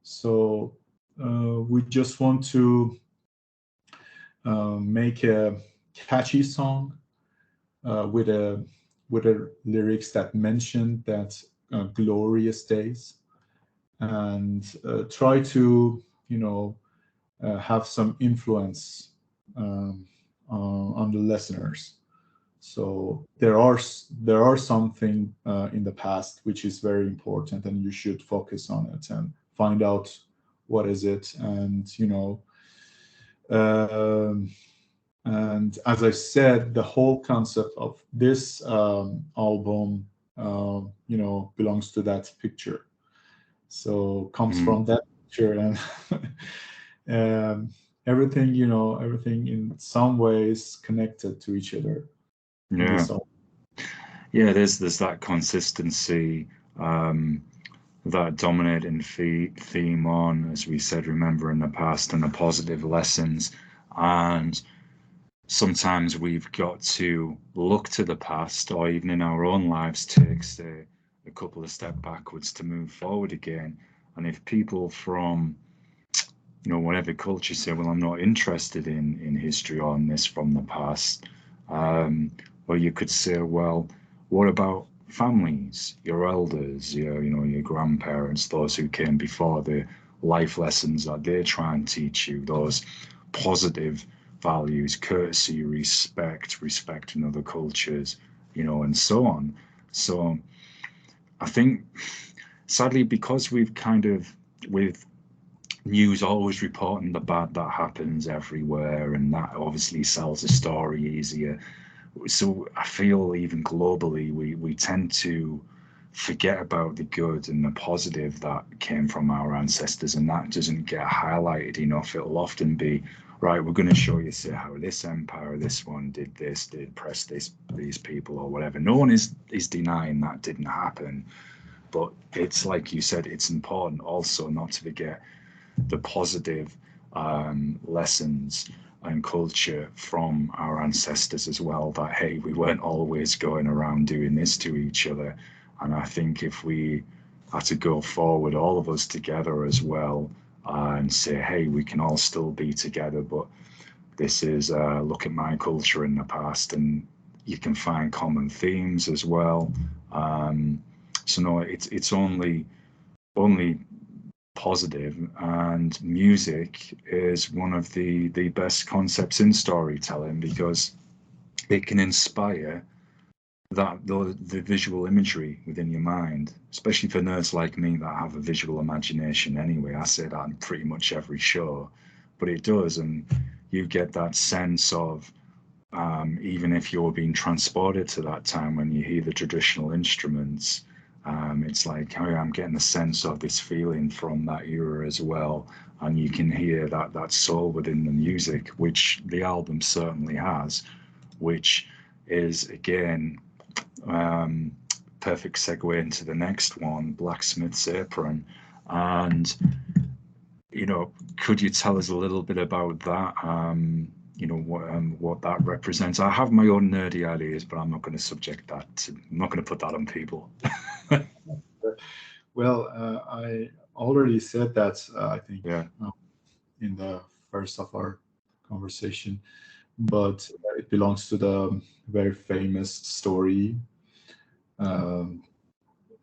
Speaker 2: So we just want to make a catchy song with a lyrics that mention that glorious days, and try to have some influence on the listeners. So there are something in the past which is very important, and you should focus on it and find out what is it, and um, and as I said, the whole concept of this album, belongs to that picture. So comes
Speaker 1: Mm.
Speaker 2: from that picture, and everything, everything in some ways connected to each other in
Speaker 1: Yeah.
Speaker 2: this album.
Speaker 1: Yeah, there's that consistency, that dominating theme on, as we said, remember in the past and the positive lessons. And sometimes we've got to look to the past, or even in our own lives, take say a couple of steps backwards to move forward again. And if people from whatever culture say, well, I'm not interested in history or in this from the past, or you could say, well, what about families, your elders, your grandparents, those who came before, the life lessons that they try and teach you, those positive values, courtesy, respecting other cultures, and so on. So I think, sadly, because we've kind of, with news always reporting the bad that happens everywhere, and that obviously sells a story easier. So I feel even globally, we tend to forget about the good and the positive that came from our ancestors, and that doesn't get highlighted enough. It'll often be, right, we're going to show you, say, how this empire, this one did this, did oppress these people or whatever. No one is denying that didn't happen, but it's like you said, it's important also not to forget the positive lessons and culture from our ancestors as well, that hey, we weren't always going around doing this to each other. And I think if we had to go forward, all of us together as well, and say, hey, we can all still be together, but this is look at my culture in the past, and you can find common themes as well. So no, it's only positive, and music is one of the best concepts in storytelling, because it can inspire the visual imagery within your mind, especially for nerds like me that have a visual imagination anyway. I say that in pretty much every show, but it does, and you get that sense of, even if you're being transported to that time when you hear the traditional instruments, it's like, oh, I'm getting a sense of this feeling from that era as well. And you can hear that soul within the music, which the album certainly has, which is, again, um, perfect segue into the next one, Blacksmith's Apron. And, could you tell us a little bit about that? What that represents. I have my own nerdy ideas, but I'm not going to subject that to, I'm not going to put that on people.
Speaker 2: Well, I already said that, I think,
Speaker 1: Yeah.
Speaker 2: in the first of our conversation, but it belongs to the very famous story. Um,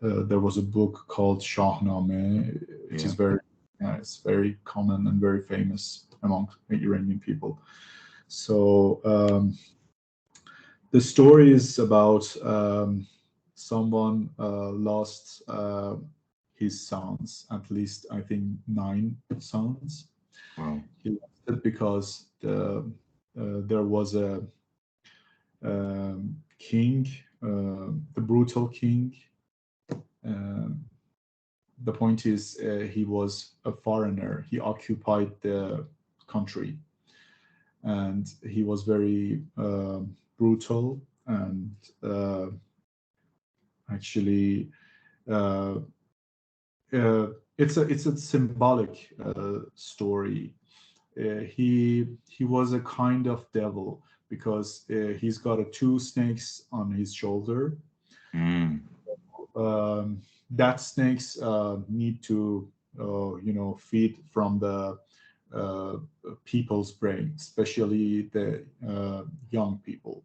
Speaker 2: there was a book called Shahnameh, which
Speaker 1: Yeah.
Speaker 2: is very, it's very common and very famous among Iranian people. So the story is about someone lost his sons, at least I think 9 sons.
Speaker 1: Wow.
Speaker 2: He lost it because there was a king, the brutal king. Um, the point is, he was a foreigner. He occupied the country, and he was very brutal, and actually, uh, it's a symbolic story. He was a kind of devil because he's got 2 snakes on his shoulder.
Speaker 1: Mm.
Speaker 2: That snakes need to feed from the people's brain, especially the young people.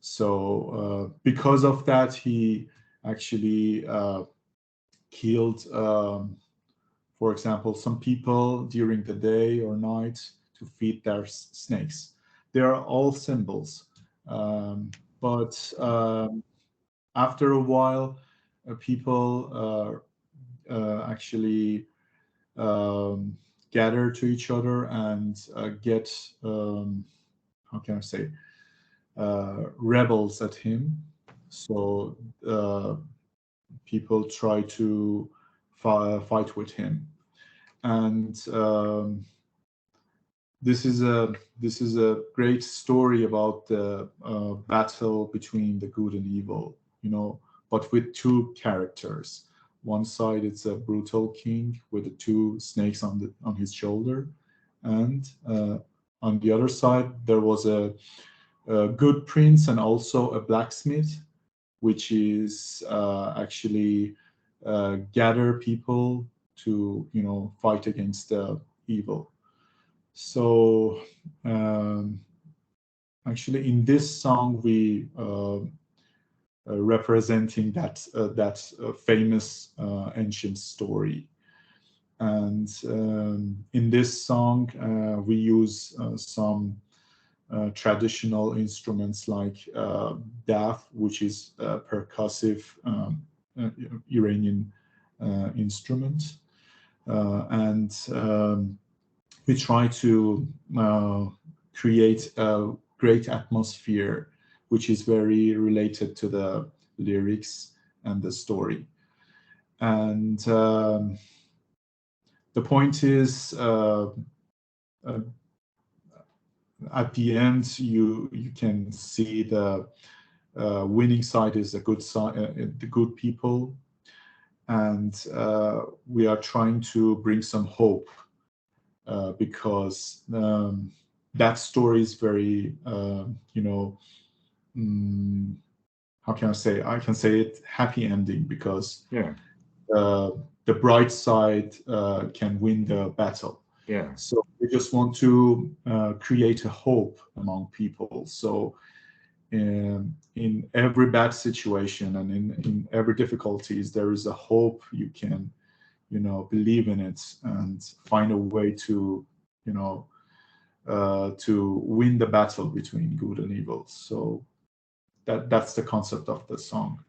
Speaker 2: So because of that, he actually killed, for example, some people during the day or night to feed their snakes. They are all symbols, but after a while, people actually gather to each other and get, how can I say, rebels at him. So people try to fight with him, and this is a great story about the battle between the good and evil, but with two characters. One side, it's a brutal king with the two snakes on his shoulder, and on the other side there was a good prince and also a blacksmith, which is actually gather people to fight against the evil. So actually, in this song, we representing that famous ancient story. And in this song, we use some traditional instruments like daf, which is a percussive Iranian instrument, and we try to create a great atmosphere, which is very related to the lyrics and the story. And the point is, at the end, you can see the winning side is a good side, the good people, and we are trying to bring some hope because that story is very, how can I say? I can say it happy ending because the bright side can win the battle.
Speaker 1: Yeah.
Speaker 2: So we just want to create a hope among people. So in every bad situation and in every difficulties, there is a hope. You can, believe in it and find a way to, to win the battle between good and evil. So that's the concept of the song.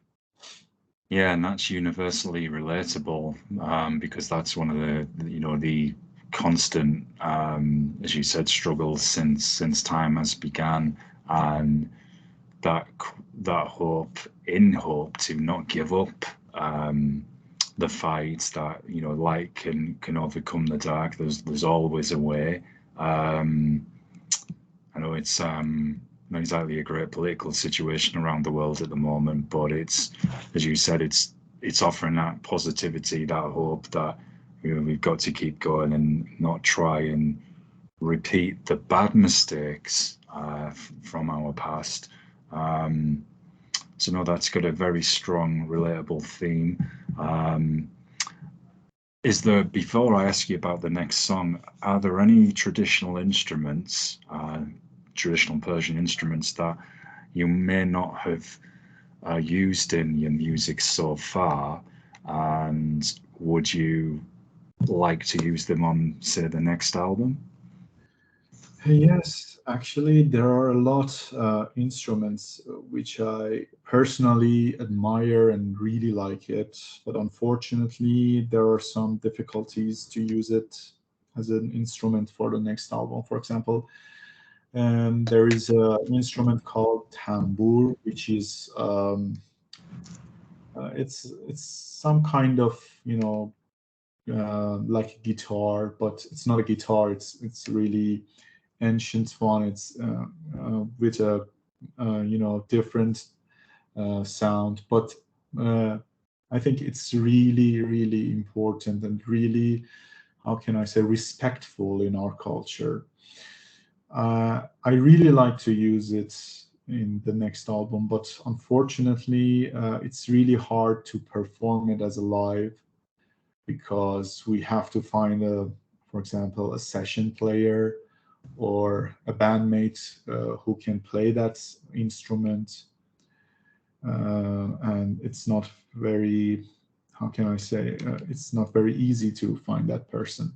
Speaker 1: Yeah, and that's universally relatable because that's one of the constant, as you said, struggles since time has began, and that hope to not give up the fight, that light can overcome the dark. There's always a way. I know it's not exactly a great political situation around the world at the moment, but it's, as you said, it's offering that positivity, that hope that we've got to keep going and not try and repeat the bad mistakes from our past. So no, that's got a very strong, relatable theme. Is there, before I ask you about the next song, are there any traditional instruments, traditional Persian instruments that you may not have used in your music so far, and would you like to use them on, say, the next album?
Speaker 2: Yes, actually, there are a lot instruments which I personally admire and really like it, but unfortunately, there are some difficulties to use it as an instrument for the next album. For example, there is an instrument called tambur, which is it's some kind of like a guitar, but it's not a guitar. It's really ancient one. It's with a different sound, but I think it's really important and really, how can I say, respectful in our culture. I really like to use it in the next album, but unfortunately, it's really hard to perform it as a live. because we have to find for example, a session player or a bandmate who can play that instrument, and it's not very, how can I say, it's not very easy to find that person.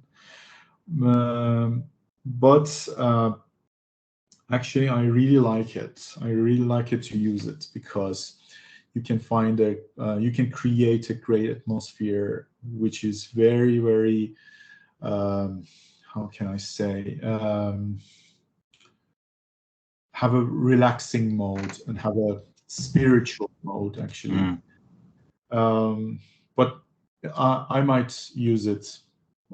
Speaker 2: But actually, I really like it. I really like it to use it because you can find you can create a great atmosphere, which is very, very, how can I say, have a relaxing mode and have a spiritual mode, actually. But I might use it.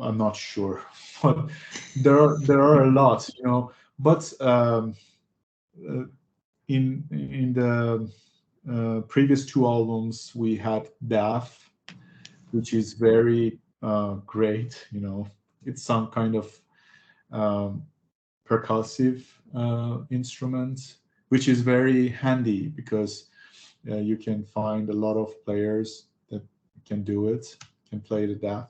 Speaker 2: I'm not sure, but there are a lot, But in the previous two albums, we had DAF, which is very great. It's some kind of percussive instrument, which is very handy because you can find a lot of players that can do it, can play the DAF.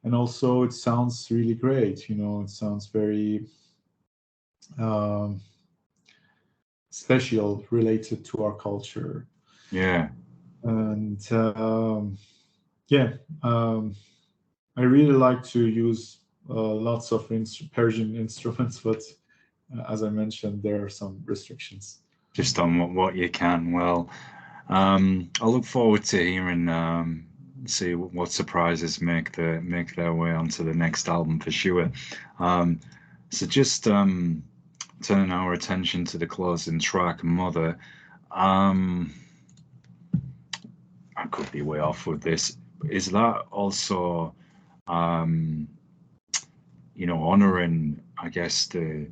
Speaker 2: And also it sounds really great, it sounds very special, related to our culture.
Speaker 1: Yeah.
Speaker 2: And I really like to use lots of Persian instruments, but as I mentioned, there are some restrictions.
Speaker 1: Just on what you can. Well, I look forward to hearing, see what surprises make their way onto the next album for sure. So just turning our attention to the closing track, Mother. I could be way off with this. Is that also, honoring, I guess, the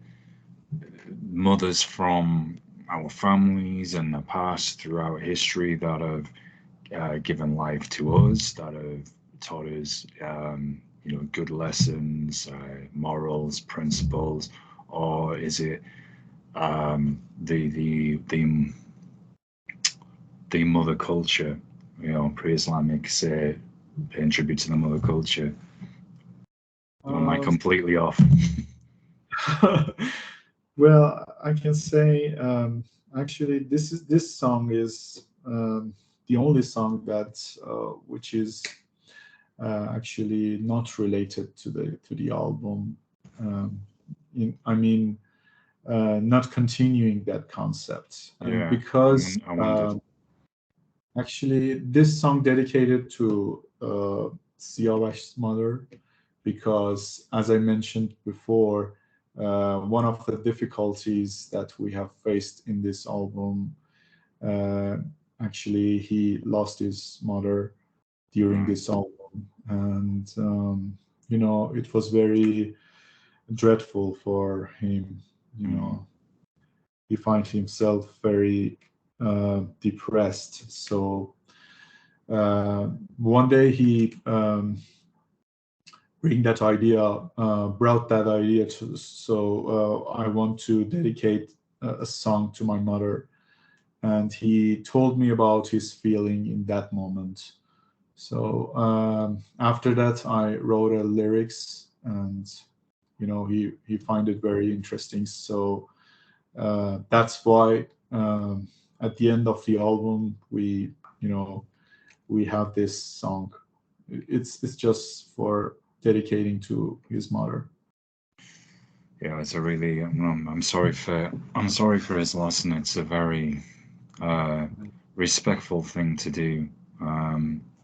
Speaker 1: mothers from our families and the past throughout history that have given life to us, that have taught us, good lessons, morals, principles, or is it the mother culture, pre-Islamic, say, paying tribute to the mother culture? Or am I completely off?
Speaker 2: Well, I can say actually this song is the only song that which is actually not related to the album. Not continuing that concept, because actually this song dedicated to Siavash's mother, because as I mentioned before, one of the difficulties that we have faced in this album, actually he lost his mother during this album, and it was very dreadful for him. He finds himself very depressed. So one day he brought that idea to. So I want to dedicate a song to my mother, and he told me about his feeling in that moment. So after that, I wrote a lyrics, and he find it very interesting. So that's why at the end of the album we have this song. It's just for dedicating to his mother.
Speaker 1: Yeah, it's a really. I'm sorry for his loss, and it's a very respectful thing to do. A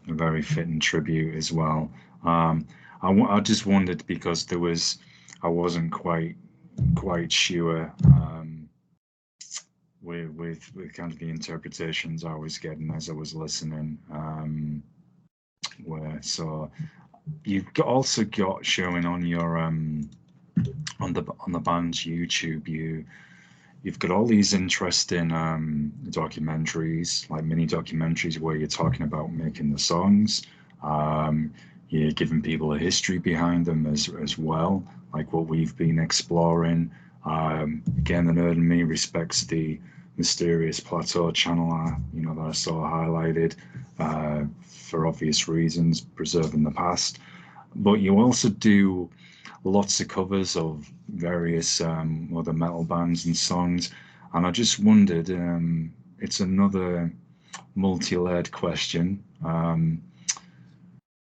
Speaker 1: very fitting tribute as well. I just wondered, because I wasn't quite sure with kind of the interpretations I was getting as I was listening. So you've also got showing on your on the band's YouTube, you've got all these interesting documentaries, like mini documentaries, where you're talking about making the songs. You're giving people a history behind them as well, like what we've been exploring. Again, the nerd in me respects the Mysterious Plateau channel, that I saw highlighted. for obvious reasons, preserving the past. But you also do lots of covers of various other metal bands and songs. And I just wondered, it's another multi-layered question.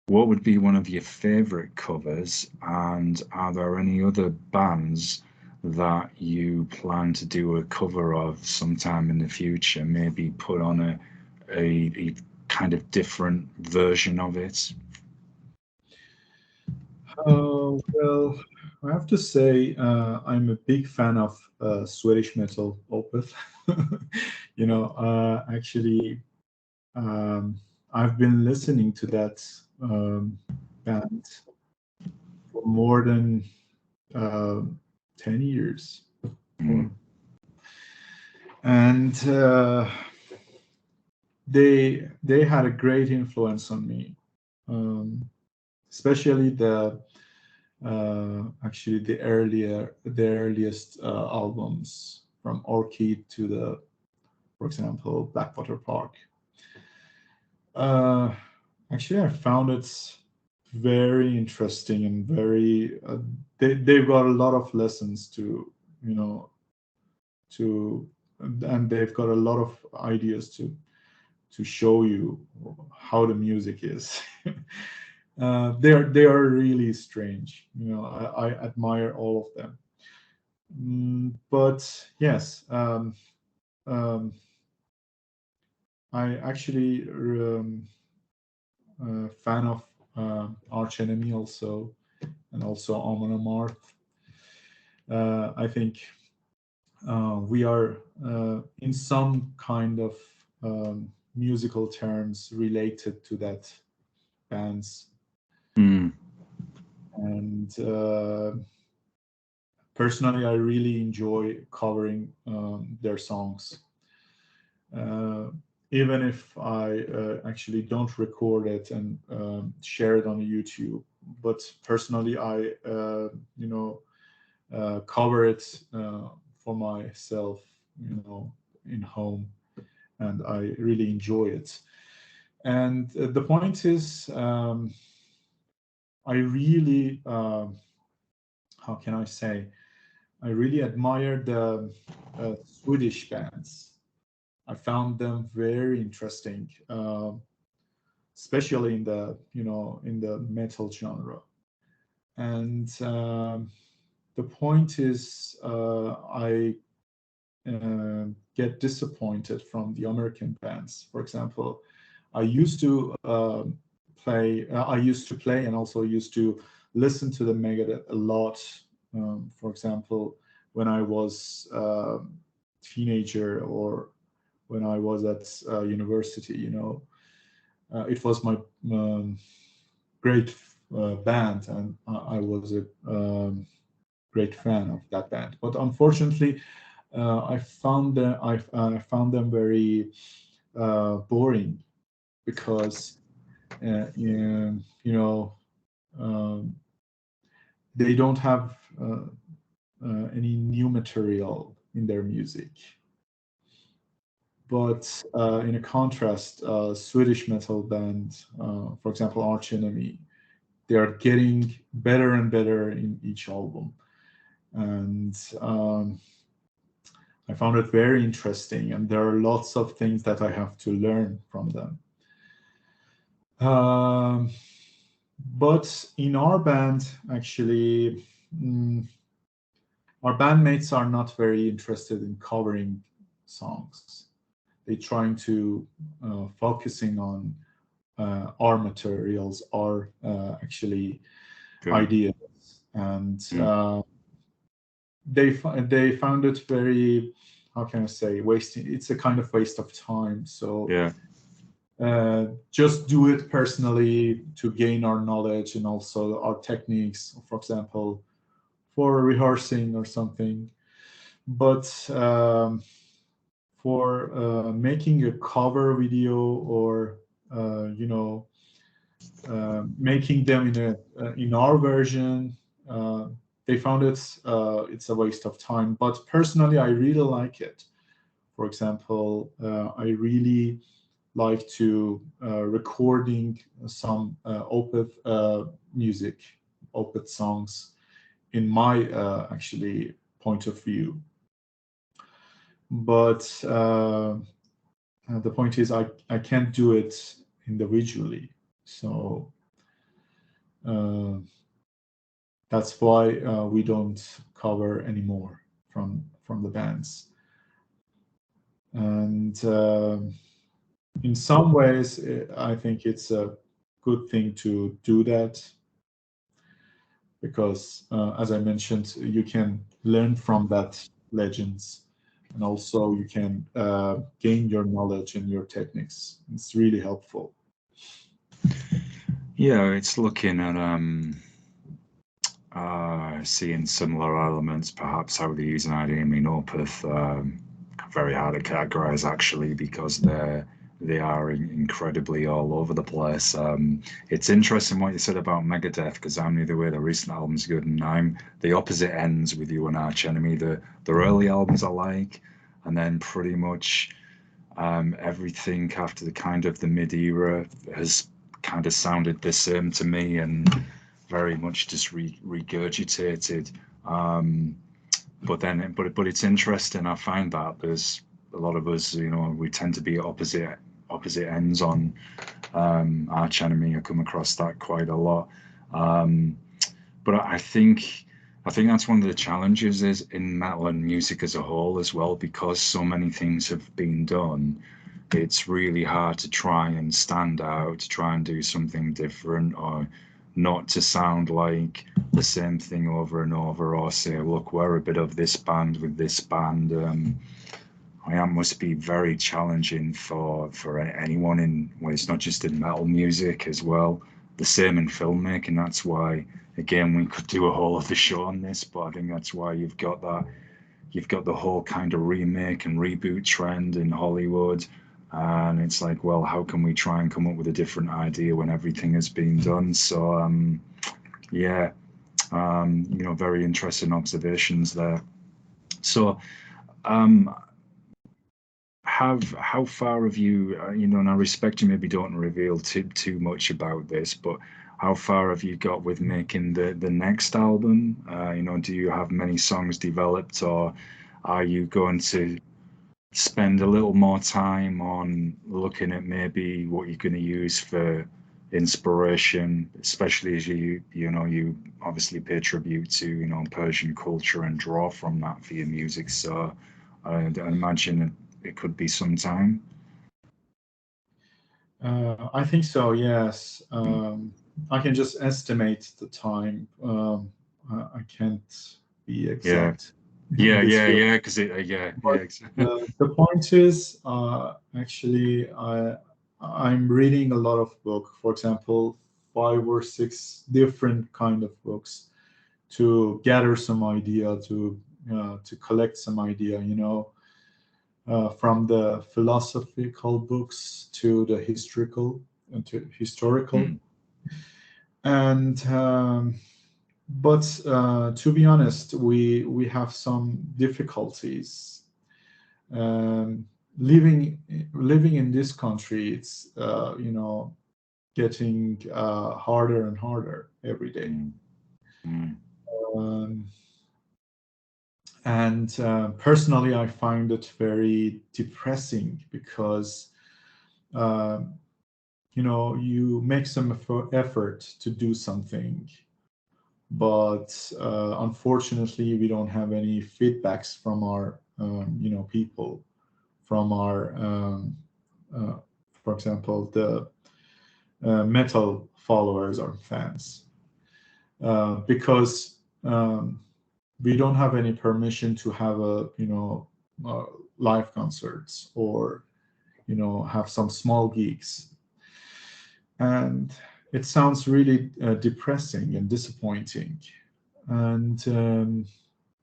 Speaker 1: What would be one of your favorite covers, and are there any other bands that you plan to do a cover of sometime in the future? Maybe put on a kind of different version of it?
Speaker 2: Well, I have to say I'm a big fan of Swedish metal opeth. Actually, I've been listening to that band for more than 10 years.
Speaker 1: Mm.
Speaker 2: And they had a great influence on me, especially actually the earliest albums, from Orchid to for example, Blackwater Park. Actually, I found it very interesting and very they've got a lot of lessons to and they've got a lot of ideas to show you how the music is. They are really strange. I admire all of them. But yes, I actually fan of Arch Enemy also, and also Amon Amarth. I think we are in some kind of musical terms related to that bands.
Speaker 1: Mm.
Speaker 2: And personally, I really enjoy covering their songs, even if I actually don't record it and share it on YouTube. But personally, I cover it for myself, in home, and I really enjoy it. And the point is, I really, how can I say, I really admire the Swedish bands. I found them very interesting, especially in the metal genre. And the point is, I get disappointed from the American bands. For example, I used to play and also used to listen to the Megadeth a lot. For example, when I was a teenager, or when I was at university, it was my great band, and I was a great fan of that band. But unfortunately, I found them very boring, because they don't have any new material in their music. But in a contrast, Swedish metal band, for example, Arch Enemy, they are getting better and better in each album. And I found it very interesting, and there are lots of things that I have to learn from them. But in our band, actually, our bandmates are not very interested in covering songs. They're trying to focusing on our materials, our actually
Speaker 1: Good.
Speaker 2: ideas, and they found it very, how can I say, wasting. It's a kind of waste of time. So
Speaker 1: Yeah.
Speaker 2: Just do it personally to gain our knowledge and also our techniques, for example, for rehearsing or something. But for making a cover video, or making them in our version, they found it's a waste of time. But personally, I really like it. For example, I really like to recording some opeth music, opeth songs in my actually point of view. But the point is I can't do it individually. So that's why we don't cover anymore from the bands. And in some ways, I think it's a good thing to do that, because as I mentioned, you can learn from that legends, and also you can gain your knowledge and your techniques. It's really helpful.
Speaker 1: Yeah, it's looking at seeing similar elements, perhaps how they use an idea. I mean, opeth, very hard to categorize actually, because they are incredibly all over the place. It's interesting what you said about Megadeth, because I knew the way the recent album's good, and I'm the opposite ends with you and Arch Enemy. The early albums I like, and then pretty much everything after the kind of the mid-era has kind of sounded the same to me, and very much just regurgitated. But it's interesting. I find that there's a lot of us, we tend to be opposite ends on Arch Enemy. I come across that quite a lot. But I think that's one of the challenges is in metal and music as a whole as well, because so many things have been done. It's really hard to try and stand out, to try and do something different, or not to sound like the same thing over and over, or say, look, we're a bit of this band with this band. It must be very challenging for anyone well, it's not just in metal music as well. The same in filmmaking. That's why, again, we could do a whole other show on this, but I think that's why you've got the whole kind of remake and reboot trend in Hollywood. And it's like, well, how can we try and come up with a different idea when everything has been done? So, very interesting observations there. So, how far have you, and I respect you maybe don't reveal too much about this, but how far have you got with making the next album? Do you have many songs developed, or are you going to spend a little more time on looking at maybe what you're going to use for inspiration, especially as you obviously pay tribute to Persian culture and draw from that for your music? So I imagine it could be some time.
Speaker 2: I think so, yes. I can just estimate the time. I can't be exact.
Speaker 1: Yeah, because exactly.
Speaker 2: The point is, actually, I'm reading a lot of books. For example, 5 or 6 different kind of books to gather some idea, to collect some idea. From the philosophical books to the historical, and. But to be honest, we have some difficulties. Living in this country, it's getting harder and harder every day. And personally, I find it very depressing, because you make some effort to do something, but unfortunately we don't have any feedbacks from our people, from our for example, the metal followers or fans, because we don't have any permission to have live concerts, or have some small gigs. And it sounds really depressing and disappointing. And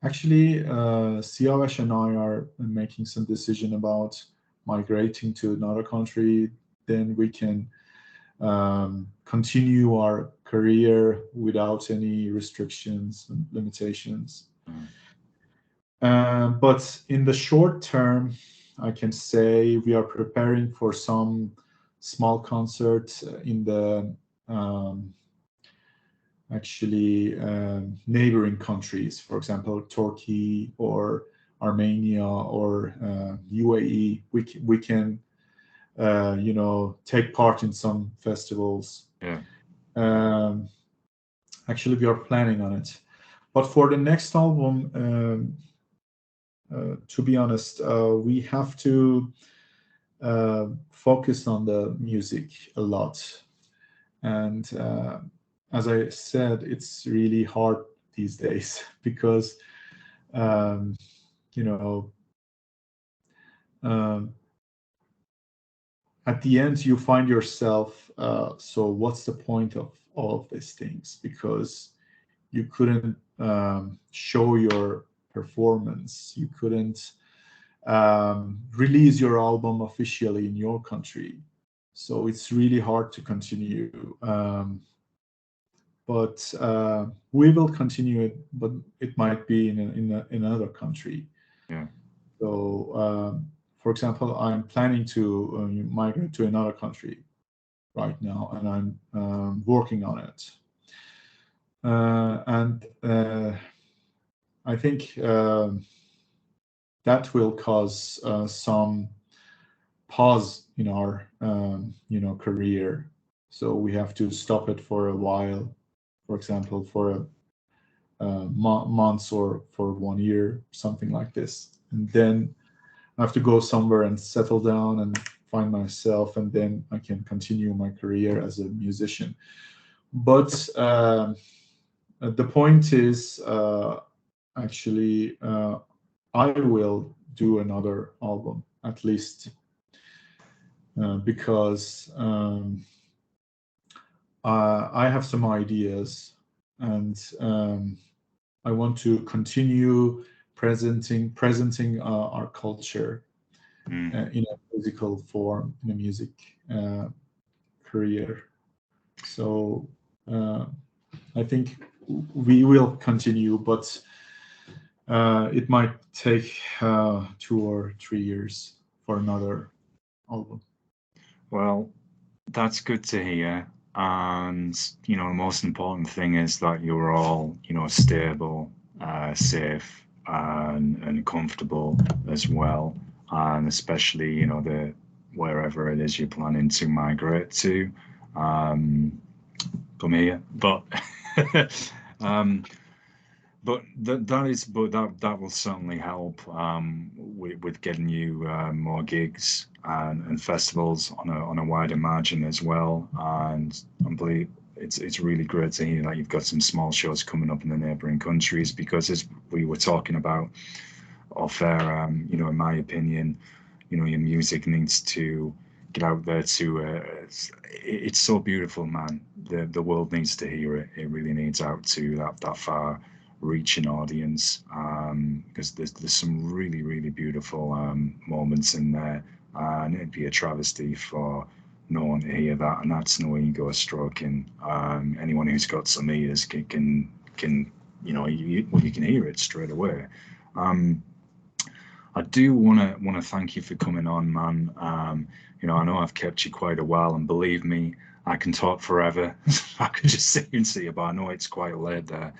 Speaker 2: actually, Siavash and I are making some decision about migrating to another country. Then we can continue our career without any restrictions and limitations. But in the short term, I can say we are preparing for some small concert in the neighboring countries, for example, Turkey or Armenia or UAE. We can take part in some festivals.
Speaker 1: Yeah.
Speaker 2: Actually, we are planning on it. But for the next album, to be honest, we have to focus on the music a lot. And as I said, it's really hard these days because, at the end you find yourself, so what's the point of all of these things? Because you couldn't show your performance, you couldn't release your album officially in your country, so it's really hard to continue. But we will continue it, but it might be in another country.
Speaker 1: Yeah.
Speaker 2: So for example, I'm planning to migrate to another country right now, and I'm working on it. And I think that will cause some pause in our career. So we have to stop it for a while, for example, for months or for 1 year, something like this. And then I have to go somewhere and settle down and find myself, and then I can continue my career as a musician. But the point is, actually, I will do another album at least, because I have some ideas, and I want to continue presenting our culture in a musical form, in a music career. So I think we will continue, but it might take 2 or 3 years for another album.
Speaker 1: Well, that's good to hear. And, the most important thing is that you're all, stable, safe, and comfortable as well. And especially, wherever it is you're planning to migrate to. Come here. But that will certainly help with getting you more gigs and festivals on a wider margin as well. And I believe it's really great to hear that you've got some small shows coming up in the neighbouring countries, because as we were talking about off air, in my opinion, your music needs to get out there to it's so beautiful, man. The world needs to hear it. It really needs out to that far reaching audience, because there's some really, really beautiful moments in there, and it'd be a travesty for no one to hear that. And that's no ego stroking. Anyone who's got some ears can you can hear it straight away. I do want to thank you for coming on, man. I know I've kept you quite a while, and believe me, I can talk forever. I could just sit and see you, but I know it's quite late there.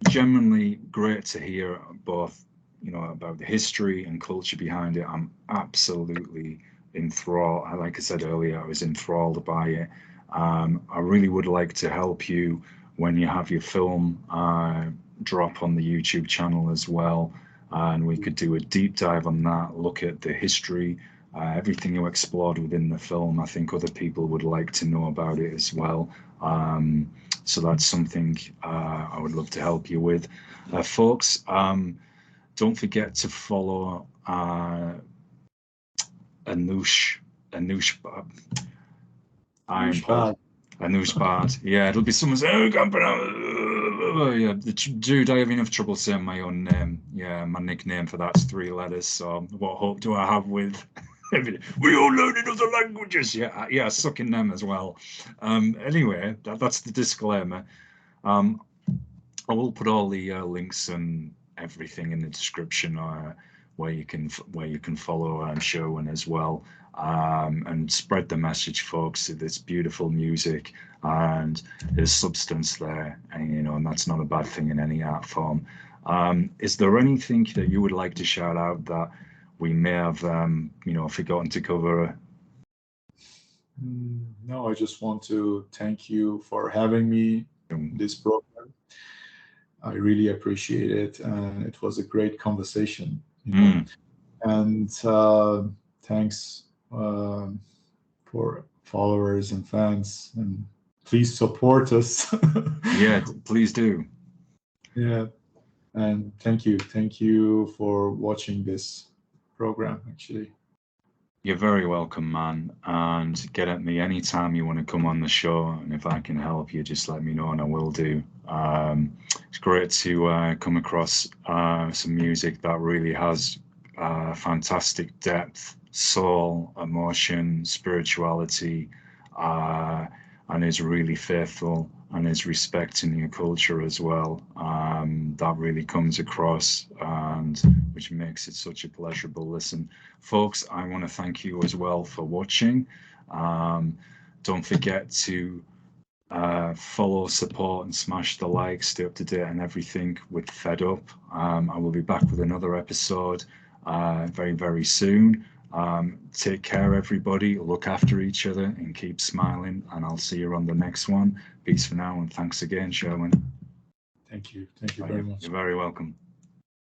Speaker 1: Genuinely great to hear both, about the history and culture behind it. I'm absolutely enthralled. Like I said earlier, I was enthralled by it. I really would like to help you when you have your film drop on the YouTube channel as well. And we could do a deep dive on that, look at the history, everything you explored within the film. I think other people would like to know about it as well. So that's something I would love to help you with. Folks, don't forget to follow ANOUSHBARD. ANOUSHBARD. Yeah, it'll be someone saying, "Oh, can't pronounce." Yeah, dude, I have enough trouble saying my own name. Yeah, my nickname for that's 3 letters. So what hope do I have with? We all learn in other languages. Yeah, suck in them as well. Anyway, that's the disclaimer. I will put all the links and everything in the description where you can follow Sherwin as well, and spread the message, folks. There's beautiful music and there's substance there, and and that's not a bad thing in any art form. Is there anything that you would like to shout out that we may have forgotten to cover?
Speaker 2: No, I just want to thank you for having me in this program. I really appreciate it, and it was a great conversation. And thanks for followers and fans, and please support us.
Speaker 1: Yeah, please do.
Speaker 2: Yeah, and thank you for watching this program. Actually,
Speaker 1: you're very welcome, man, and get at me anytime you want to come on the show, and if I can help you, just let me know and I will do. It's great to come across some music that really has fantastic depth, soul, emotion, spirituality, and is really faithful and is respecting your culture as well. That really comes across, and which makes it such a pleasurable listen. Folks, I want to thank you as well for watching. Don't forget to follow, support, and smash the like. Stay up to date on everything with FedUp. I will be back with another episode very, very soon. Take care, everybody. Look after each other and keep smiling. And I'll see you on the next one. Peace for now, and thanks again, Sherwin.
Speaker 2: Thank you very much.
Speaker 1: You're very welcome.